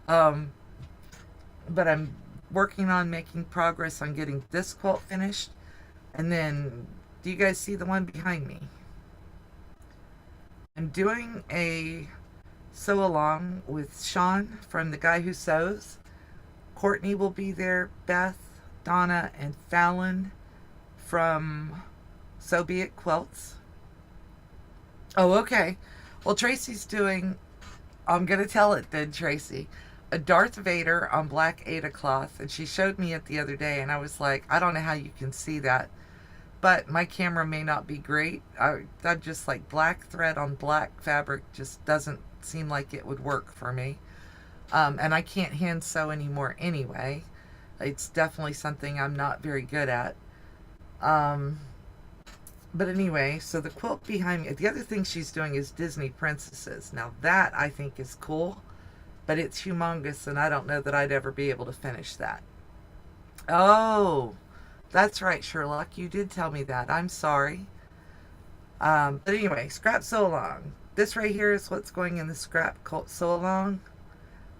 But I'm working on making progress on getting this quilt finished. And then, do you guys see the one behind me? I'm doing a sew along with Sean from The Guy Who Sews. Courtney will be there, Beth, Donna, and Fallon from So Be It Quilts. Oh, okay. Well, Tracy's doing, I'm going to tell it then, Tracy, a Darth Vader on black Ada cloth, and she showed me it the other day, and I was like, I don't know how you can see that, but my camera may not be great. I'm just like, black thread on black fabric just doesn't seem like it would work for me. And I can't hand sew anymore anyway. It's definitely something I'm not very good at. But anyway, so the quilt behind me, the other thing she's doing is Disney princesses. Now that I think is cool, but it's humongous, and I don't know that I'd ever be able to finish that. Oh, that's right, Sherlock. You did tell me that. I'm sorry. But anyway, scrap sew along. This right here is what's going in the scrap sew along.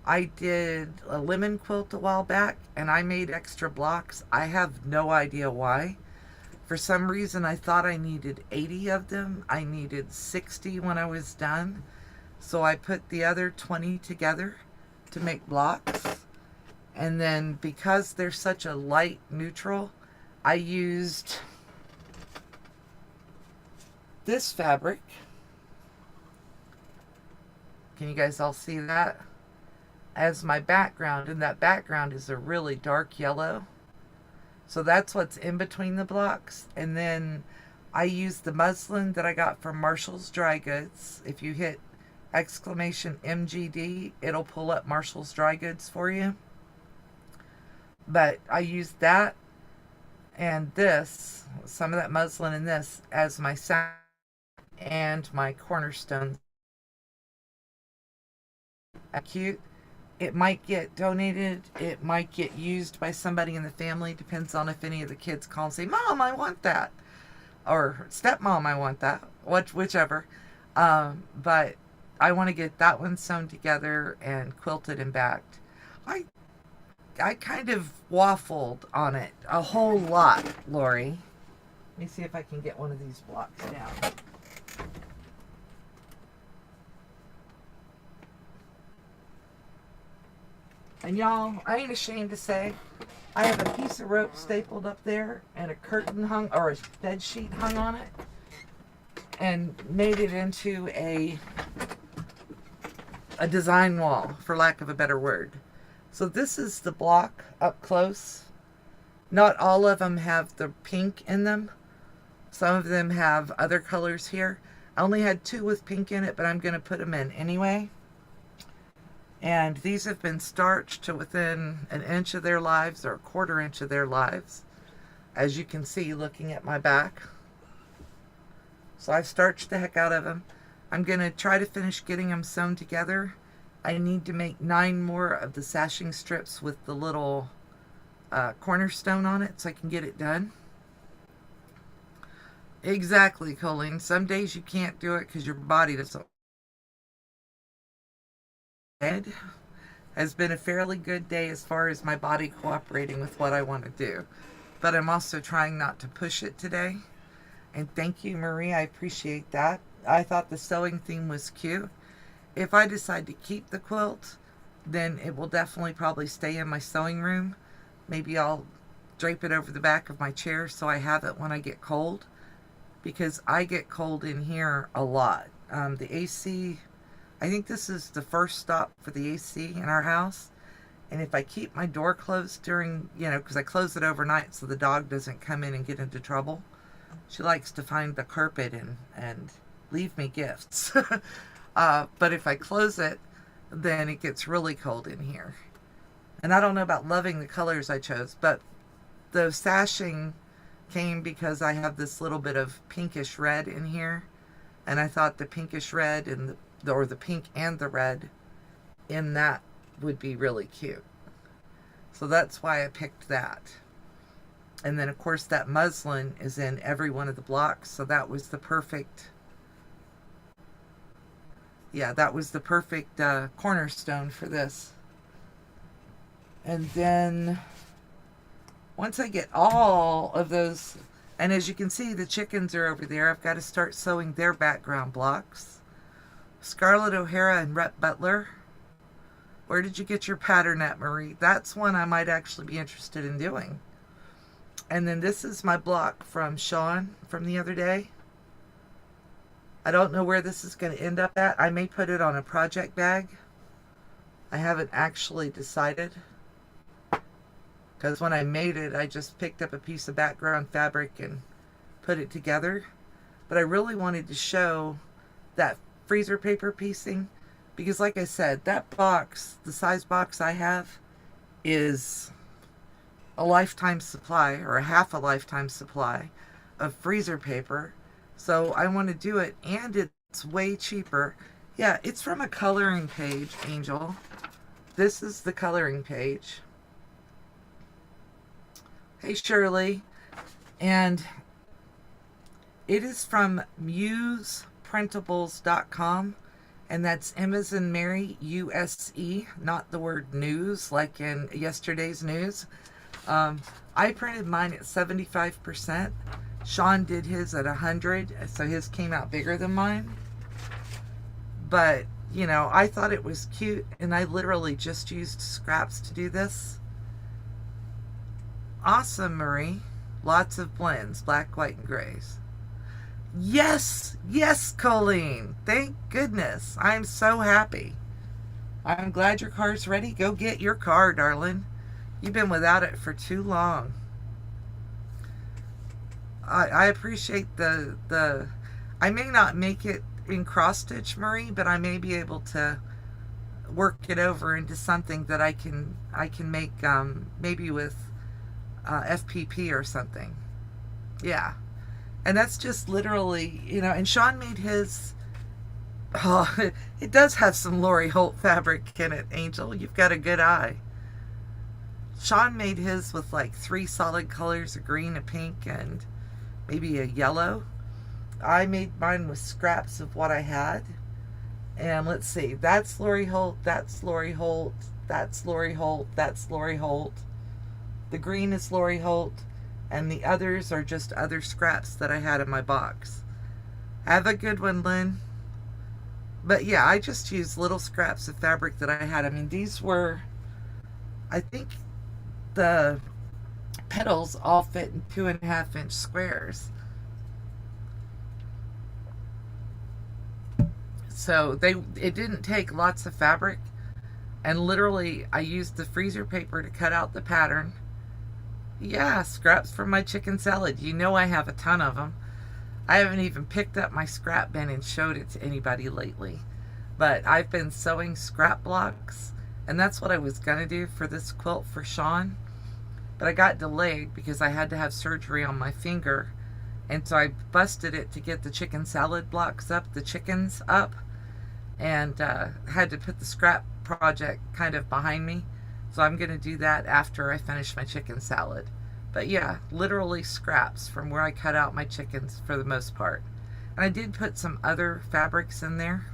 I did a lemon quilt a while back, and I made extra blocks. I have no idea why. For some reason, I thought I needed 80 of them. I needed 60 when I was done. So I put the other 20 together to make blocks. And then because they're such a light neutral, I used this fabric. Can you guys all see that? As my background, and that background is a really dark yellow. So that's what's in between the blocks. And then I used the muslin that I got from Marshall's Dry Goods. If you hit exclamation MGD, it'll pull up Marshall's Dry Goods for you. But I used that and this, some of that muslin and this, as my sash and my cornerstone. Cute. It might get donated. It might get used by somebody in the family. Depends on if any of the kids call and say, "Mom, I want that," or "Stepmom, I want that." Whichever. But I want to get that one sewn together and quilted and backed. I kind of waffled on it a whole lot, Lori. Let me see if I can get one of these blocks down. And y'all, I ain't ashamed to say, I have a piece of rope stapled up there and a curtain hung, or a bed sheet hung on it, and made it into a design wall, for lack of a better word. So this is the block up close. Not all of them have the pink in them. Some of them have other colors here. I only had 2 with pink in it, but I'm going to put them in anyway. And these have been starched to within an inch of their lives, or a quarter inch of their lives, as you can see looking at my back. So I've starched the heck out of them. I'm going to try to finish getting them sewn together. I need to make 9 more of the sashing strips with the little cornerstone on it so I can get it done. Exactly, Colleen. Some days you can't do it because your body doesn't. Has been a fairly good day as far as my body cooperating with what I want to do. But I'm also trying not to push it today. And thank you, Marie. I appreciate that. I thought the sewing theme was cute. If I decide to keep the quilt, then it will definitely probably stay in my sewing room. Maybe I'll drape it over the back of my chair so I have it when I get cold. Because I get cold in here a lot. The AC... I think this is the first stop for the AC in our house. And if I keep my door closed during, because I close it overnight so the dog doesn't come in and get into trouble. She likes to find the carpet and leave me gifts. But if I close it, then it gets really cold in here. And I don't know about loving the colors I chose, but the sashing came because I have this little bit of pinkish red in here. And I thought the pinkish red and the pink and the red in that would be really cute. So that's why I picked that. And then of course that muslin is in every one of the blocks, so that was the perfect, that was the perfect cornerstone for this. And then once I get all of those, and as you can see the chickens are over there, I've got to start sewing their background blocks. Scarlett O'Hara and Rhett Butler. Where did you get your pattern at, Marie? That's one I might actually be interested in doing. And then this is my block from Sean from the other day. I don't know where this is going to end up at. I may put it on a project bag. I haven't actually decided. Because when I made it, I just picked up a piece of background fabric and put it together. But I really wanted to show that freezer paper piecing, because like I said, that box, the size box I have, is a lifetime supply, or a half a lifetime supply of freezer paper. So I want to do it, and it's way cheaper. Yeah, it's from a coloring page, Angel. This is the coloring page. Hey, Shirley. And it is from museprintables.com, and that's M as in Mary, U-S-E, not the word news like in yesterday's news. I printed mine at 75%. Sean did his at 100, so his came out bigger than mine. But, I thought it was cute, and I literally just used scraps to do this. Awesome, Marie. Lots of blends, black, white, and grays. Yes, yes, Colleen. Thank goodness. I'm so happy. I'm glad your car's ready. Go get your car, darling. You've been without it for too long. I appreciate the I may not make it in cross stitch, Marie, but I may be able to work it over into something that I can make, maybe with FPP or something. Yeah. And that's just literally, and Sean made his, oh, it does have some Lori Holt fabric in it, Angel. You've got a good eye. Sean made his with like 3 solid colors, a green, a pink, and maybe a yellow. I made mine with scraps of what I had. And let's see, that's Lori Holt, that's Lori Holt, that's Lori Holt, that's Lori Holt. The green is Lori Holt, and the others are just other scraps that I had in my box. Have a good one, Lynn. But yeah, I just used little scraps of fabric that I had. I mean, these were, I think the petals all fit in 2.5-inch squares. So it didn't take lots of fabric, and literally I used the freezer paper to cut out the pattern. Yeah, scraps from my chicken salad. You know I have a ton of them. I haven't even picked up my scrap bin and showed it to anybody lately. But I've been sewing scrap blocks, and that's what I was going to do for this quilt for Sean. But I got delayed because I had to have surgery on my finger, and so I busted it to get the chicken salad blocks up, the chickens up, and had to put the scrap project kind of behind me. So I'm going to do that after I finish my chicken salad. But yeah, literally scraps from where I cut out my chickens for the most part. And I did put some other fabrics in there.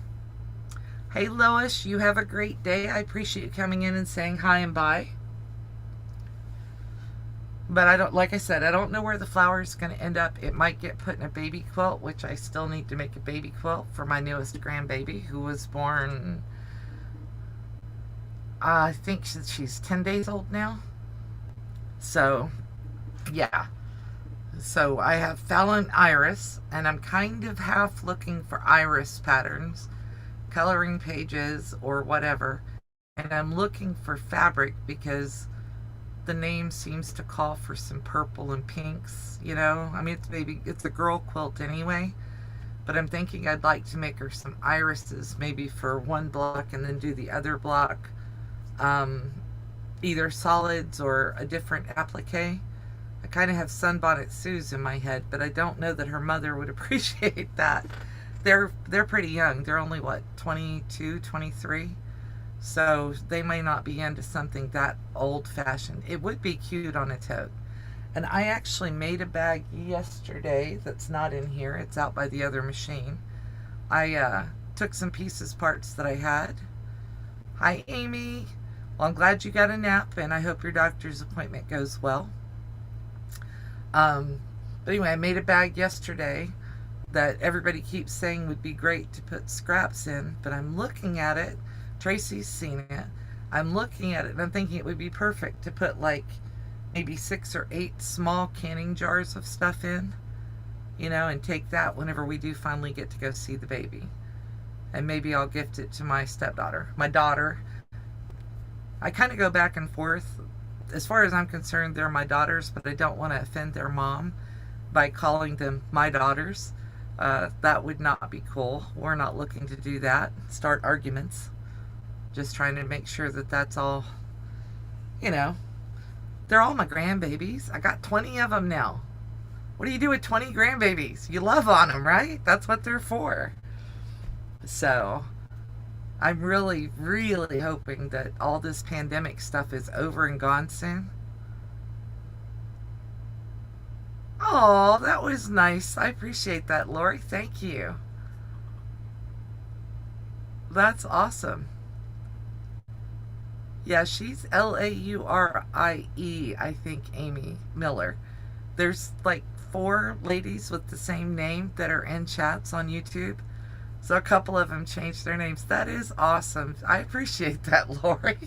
Hey Lois, you have a great day. I appreciate you coming in and saying hi and bye. But I don't, like I said, I don't know where the flower is going to end up. It might get put in a baby quilt, which I still need to make a baby quilt for my newest grandbaby, who was born, I think she's 10 days old now. So, yeah. So I have Fallon Iris, and I'm kind of half looking for iris patterns, coloring pages, or whatever. And I'm looking for fabric because the name seems to call for some purple and pinks, I mean, it's a girl quilt anyway, but I'm thinking I'd like to make her some irises, maybe for one block and then do the other block, either solids or a different applique. I kind of have Sunbonnet Sue's in my head, but I don't know that her mother would appreciate that. They're pretty young. They're only, what, 22, 23? So they may not be into something that old-fashioned. It would be cute on a tote. And I actually made a bag yesterday that's not in here. It's out by the other machine. I took some parts that I had. Hi, Amy. Well, I'm glad you got a nap, and I hope your doctor's appointment goes well. But anyway, I made a bag yesterday that everybody keeps saying would be great to put scraps in, but I'm looking at it. Tracy's seen it. I'm looking at it and I'm thinking it would be perfect to put like maybe 6 or 8 small canning jars of stuff in, and take that whenever we do finally get to go see the baby. And maybe I'll gift it to my stepdaughter. My daughter. I kind of go back and forth. As far as I'm concerned, they're my daughters, but I don't want to offend their mom by calling them my daughters. That would not be cool. We're not looking to do that. Start arguments. Just trying to make sure that that's all, they're all my grandbabies. I got 20 of them now. What do you do with 20 grandbabies? You love on them, right? That's what they're for. So I'm really, really hoping that all this pandemic stuff is over and gone soon. Oh, that was nice. I appreciate that, Lori. Thank you. That's awesome. Yeah, she's Laurie, I think, Amy Miller. There's like 4 ladies with the same name that are in chats on YouTube. So a couple of them changed their names. That is awesome. I appreciate that, Lori.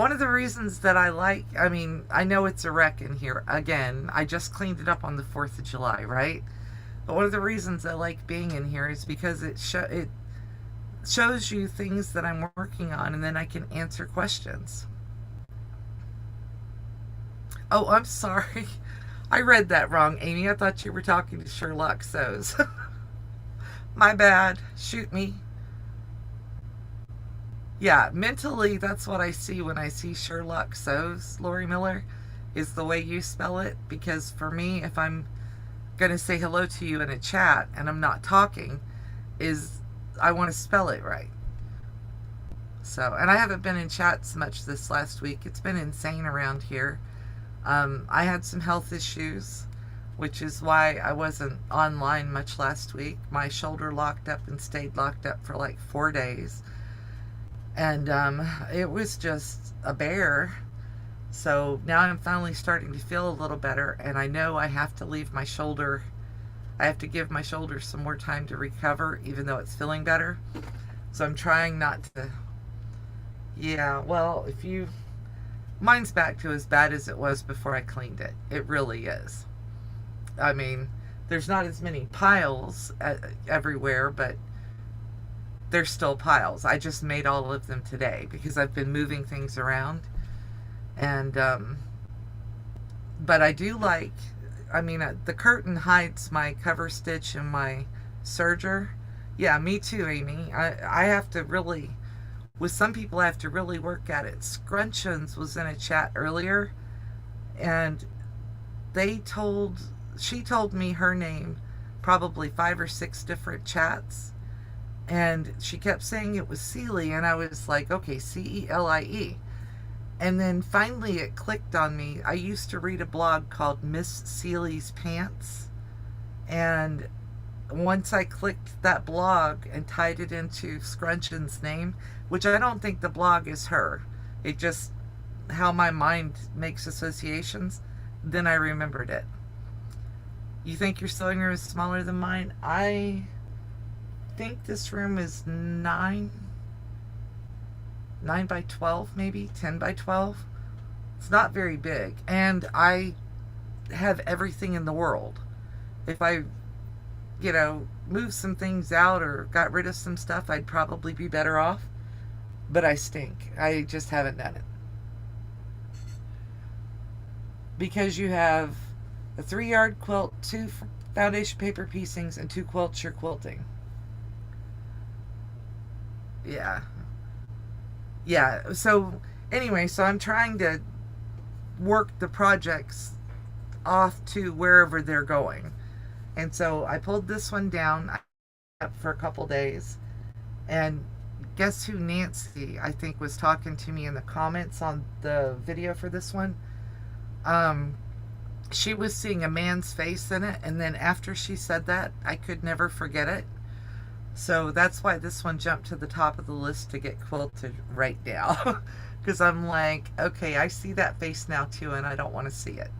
One of the reasons that I mean, I know it's a wreck in here. Again, I just cleaned it up on the 4th of July, right? But one of the reasons I like being in here is because it shows you things that I'm working on, and then I can answer questions. Oh, I'm sorry. I read that wrong, Amy. I thought you were talking to Sherlock Sows. My bad. Shoot me. Yeah, mentally, that's what I see when I see Sherlock Sows, Lori Miller, is the way you spell it. Because for me, if I'm going to say hello to you in a chat and I'm not talking, I want to spell it right. So, and I haven't been in chats much this last week. It's been insane around here. I had some health issues, which is why I wasn't online much last week. My shoulder locked up and stayed locked up for like 4 days. And it was just a bear. So now I'm finally starting to feel a little better, and I know I have to leave my shoulder. I have to give my shoulder some more time to recover, even though it's feeling better. So I'm trying not to. Yeah, well, mine's back to as bad as it was before I cleaned it. It really is. I mean, there's not as many piles everywhere, but there's still piles. I just made all of them today because I've been moving things around. And, but I do like, the curtain hides my cover stitch and my serger. Yeah, me too, Amy. I have to really, with some people, I have to really work at it. Scrunchions was in a chat earlier, and she told me her name probably 5 or 6 different chats. And she kept saying it was Celie, and I was like, okay, Celie. And then finally it clicked on me. I used to read a blog called Miss Celie's Pants. And once I clicked that blog and tied it into Scrunchion's name, which I don't think the blog is her. It just, how my mind makes associations, then I remembered it. You think your sewing room is smaller than mine? I think this room is 9 by 12, maybe 10 by 12. It's not very big, and I have everything in the world. If I moved some things out or got rid of some stuff, I'd probably be better off, but I stink. I just haven't done it. Because you have a 3-yard quilt, 2 foundation paper piecings, and 2 quilts you're quilting. Yeah, so anyway, so I'm trying to work the projects off to wherever they're going. And so I pulled this one down for a couple days, and guess who Nancy, I think, was talking to me in the comments on the video for this one. She was seeing a man's face in it, and then after she said that, I could never forget it. So that's why this one jumped to the top of the list to get quilted right now. Because I'm like, okay, I see that face now too, and I don't want to see it.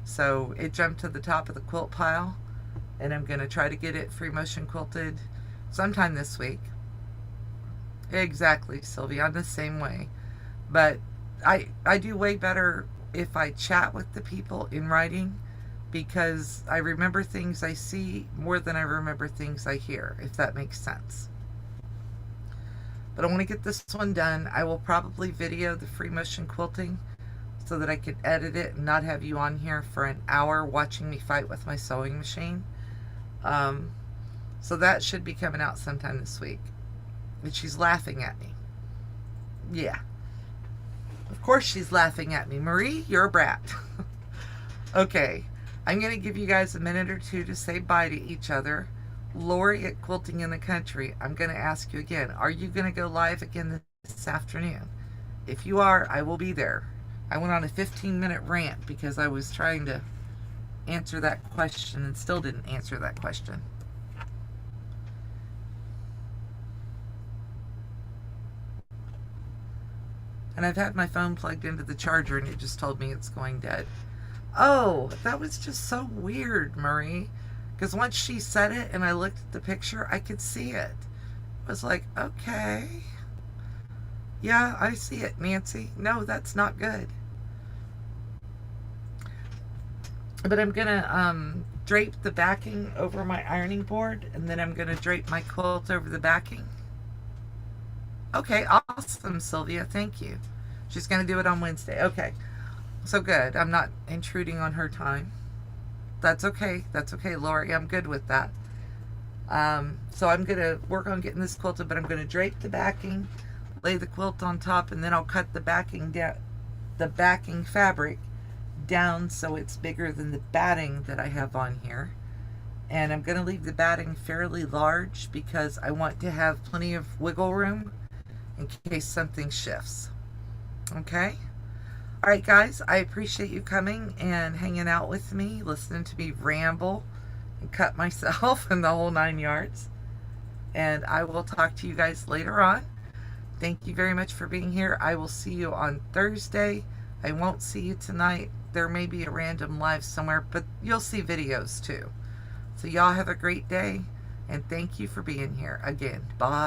So it jumped to the top of the quilt pile, and I'm going to try to get it free motion quilted sometime this week. Exactly, Sylvia, I'm the same way. But I do way better if I chat with the people in writing, because I remember things I see more than I remember things I hear, if that makes sense. But I want to get this one done. I will probably video the free motion quilting so that I can edit it and not have you on here for an hour watching me fight with my sewing machine. So that should be coming out sometime this week. And she's laughing at me. Yeah. Of course she's laughing at me. Marie, you're a brat. Okay. I'm going to give you guys a minute or two to say bye to each other. Lori at Quilting in the Country, I'm going to ask you again, are you going to go live again this afternoon? If you are, I will be there. I went on a 15-minute rant because I was trying to answer that question and still didn't answer that question. And I've had my phone plugged into the charger and it just told me it's going dead. Oh, that was just so weird, Marie. Because once she said it and I looked at the picture, I could see it. I was like, okay. Yeah, I see it, Nancy. No, that's not good. But I'm gonna drape the backing over my ironing board, and then I'm gonna drape my quilt over the backing. Okay, awesome, Sylvia. Thank you. She's gonna do it on Wednesday. Okay, so good. I'm not intruding on her time. That's okay. That's okay, Lori. I'm good with that. So I'm gonna work on getting this quilted, but I'm gonna drape the backing, lay the quilt on top, and then I'll cut the backing down, the backing fabric down so it's bigger than the batting that I have on here. And I'm gonna leave the batting fairly large because I want to have plenty of wiggle room in case something shifts. Okay? All right, guys, I appreciate you coming and hanging out with me, listening to me ramble and cut myself and the whole 9 yards. And I will talk to you guys later on. Thank you very much for being here. I will see you on Thursday. I won't see you tonight. There may be a random live somewhere, but you'll see videos too. So y'all have a great day, and thank you for being here. Again, bye.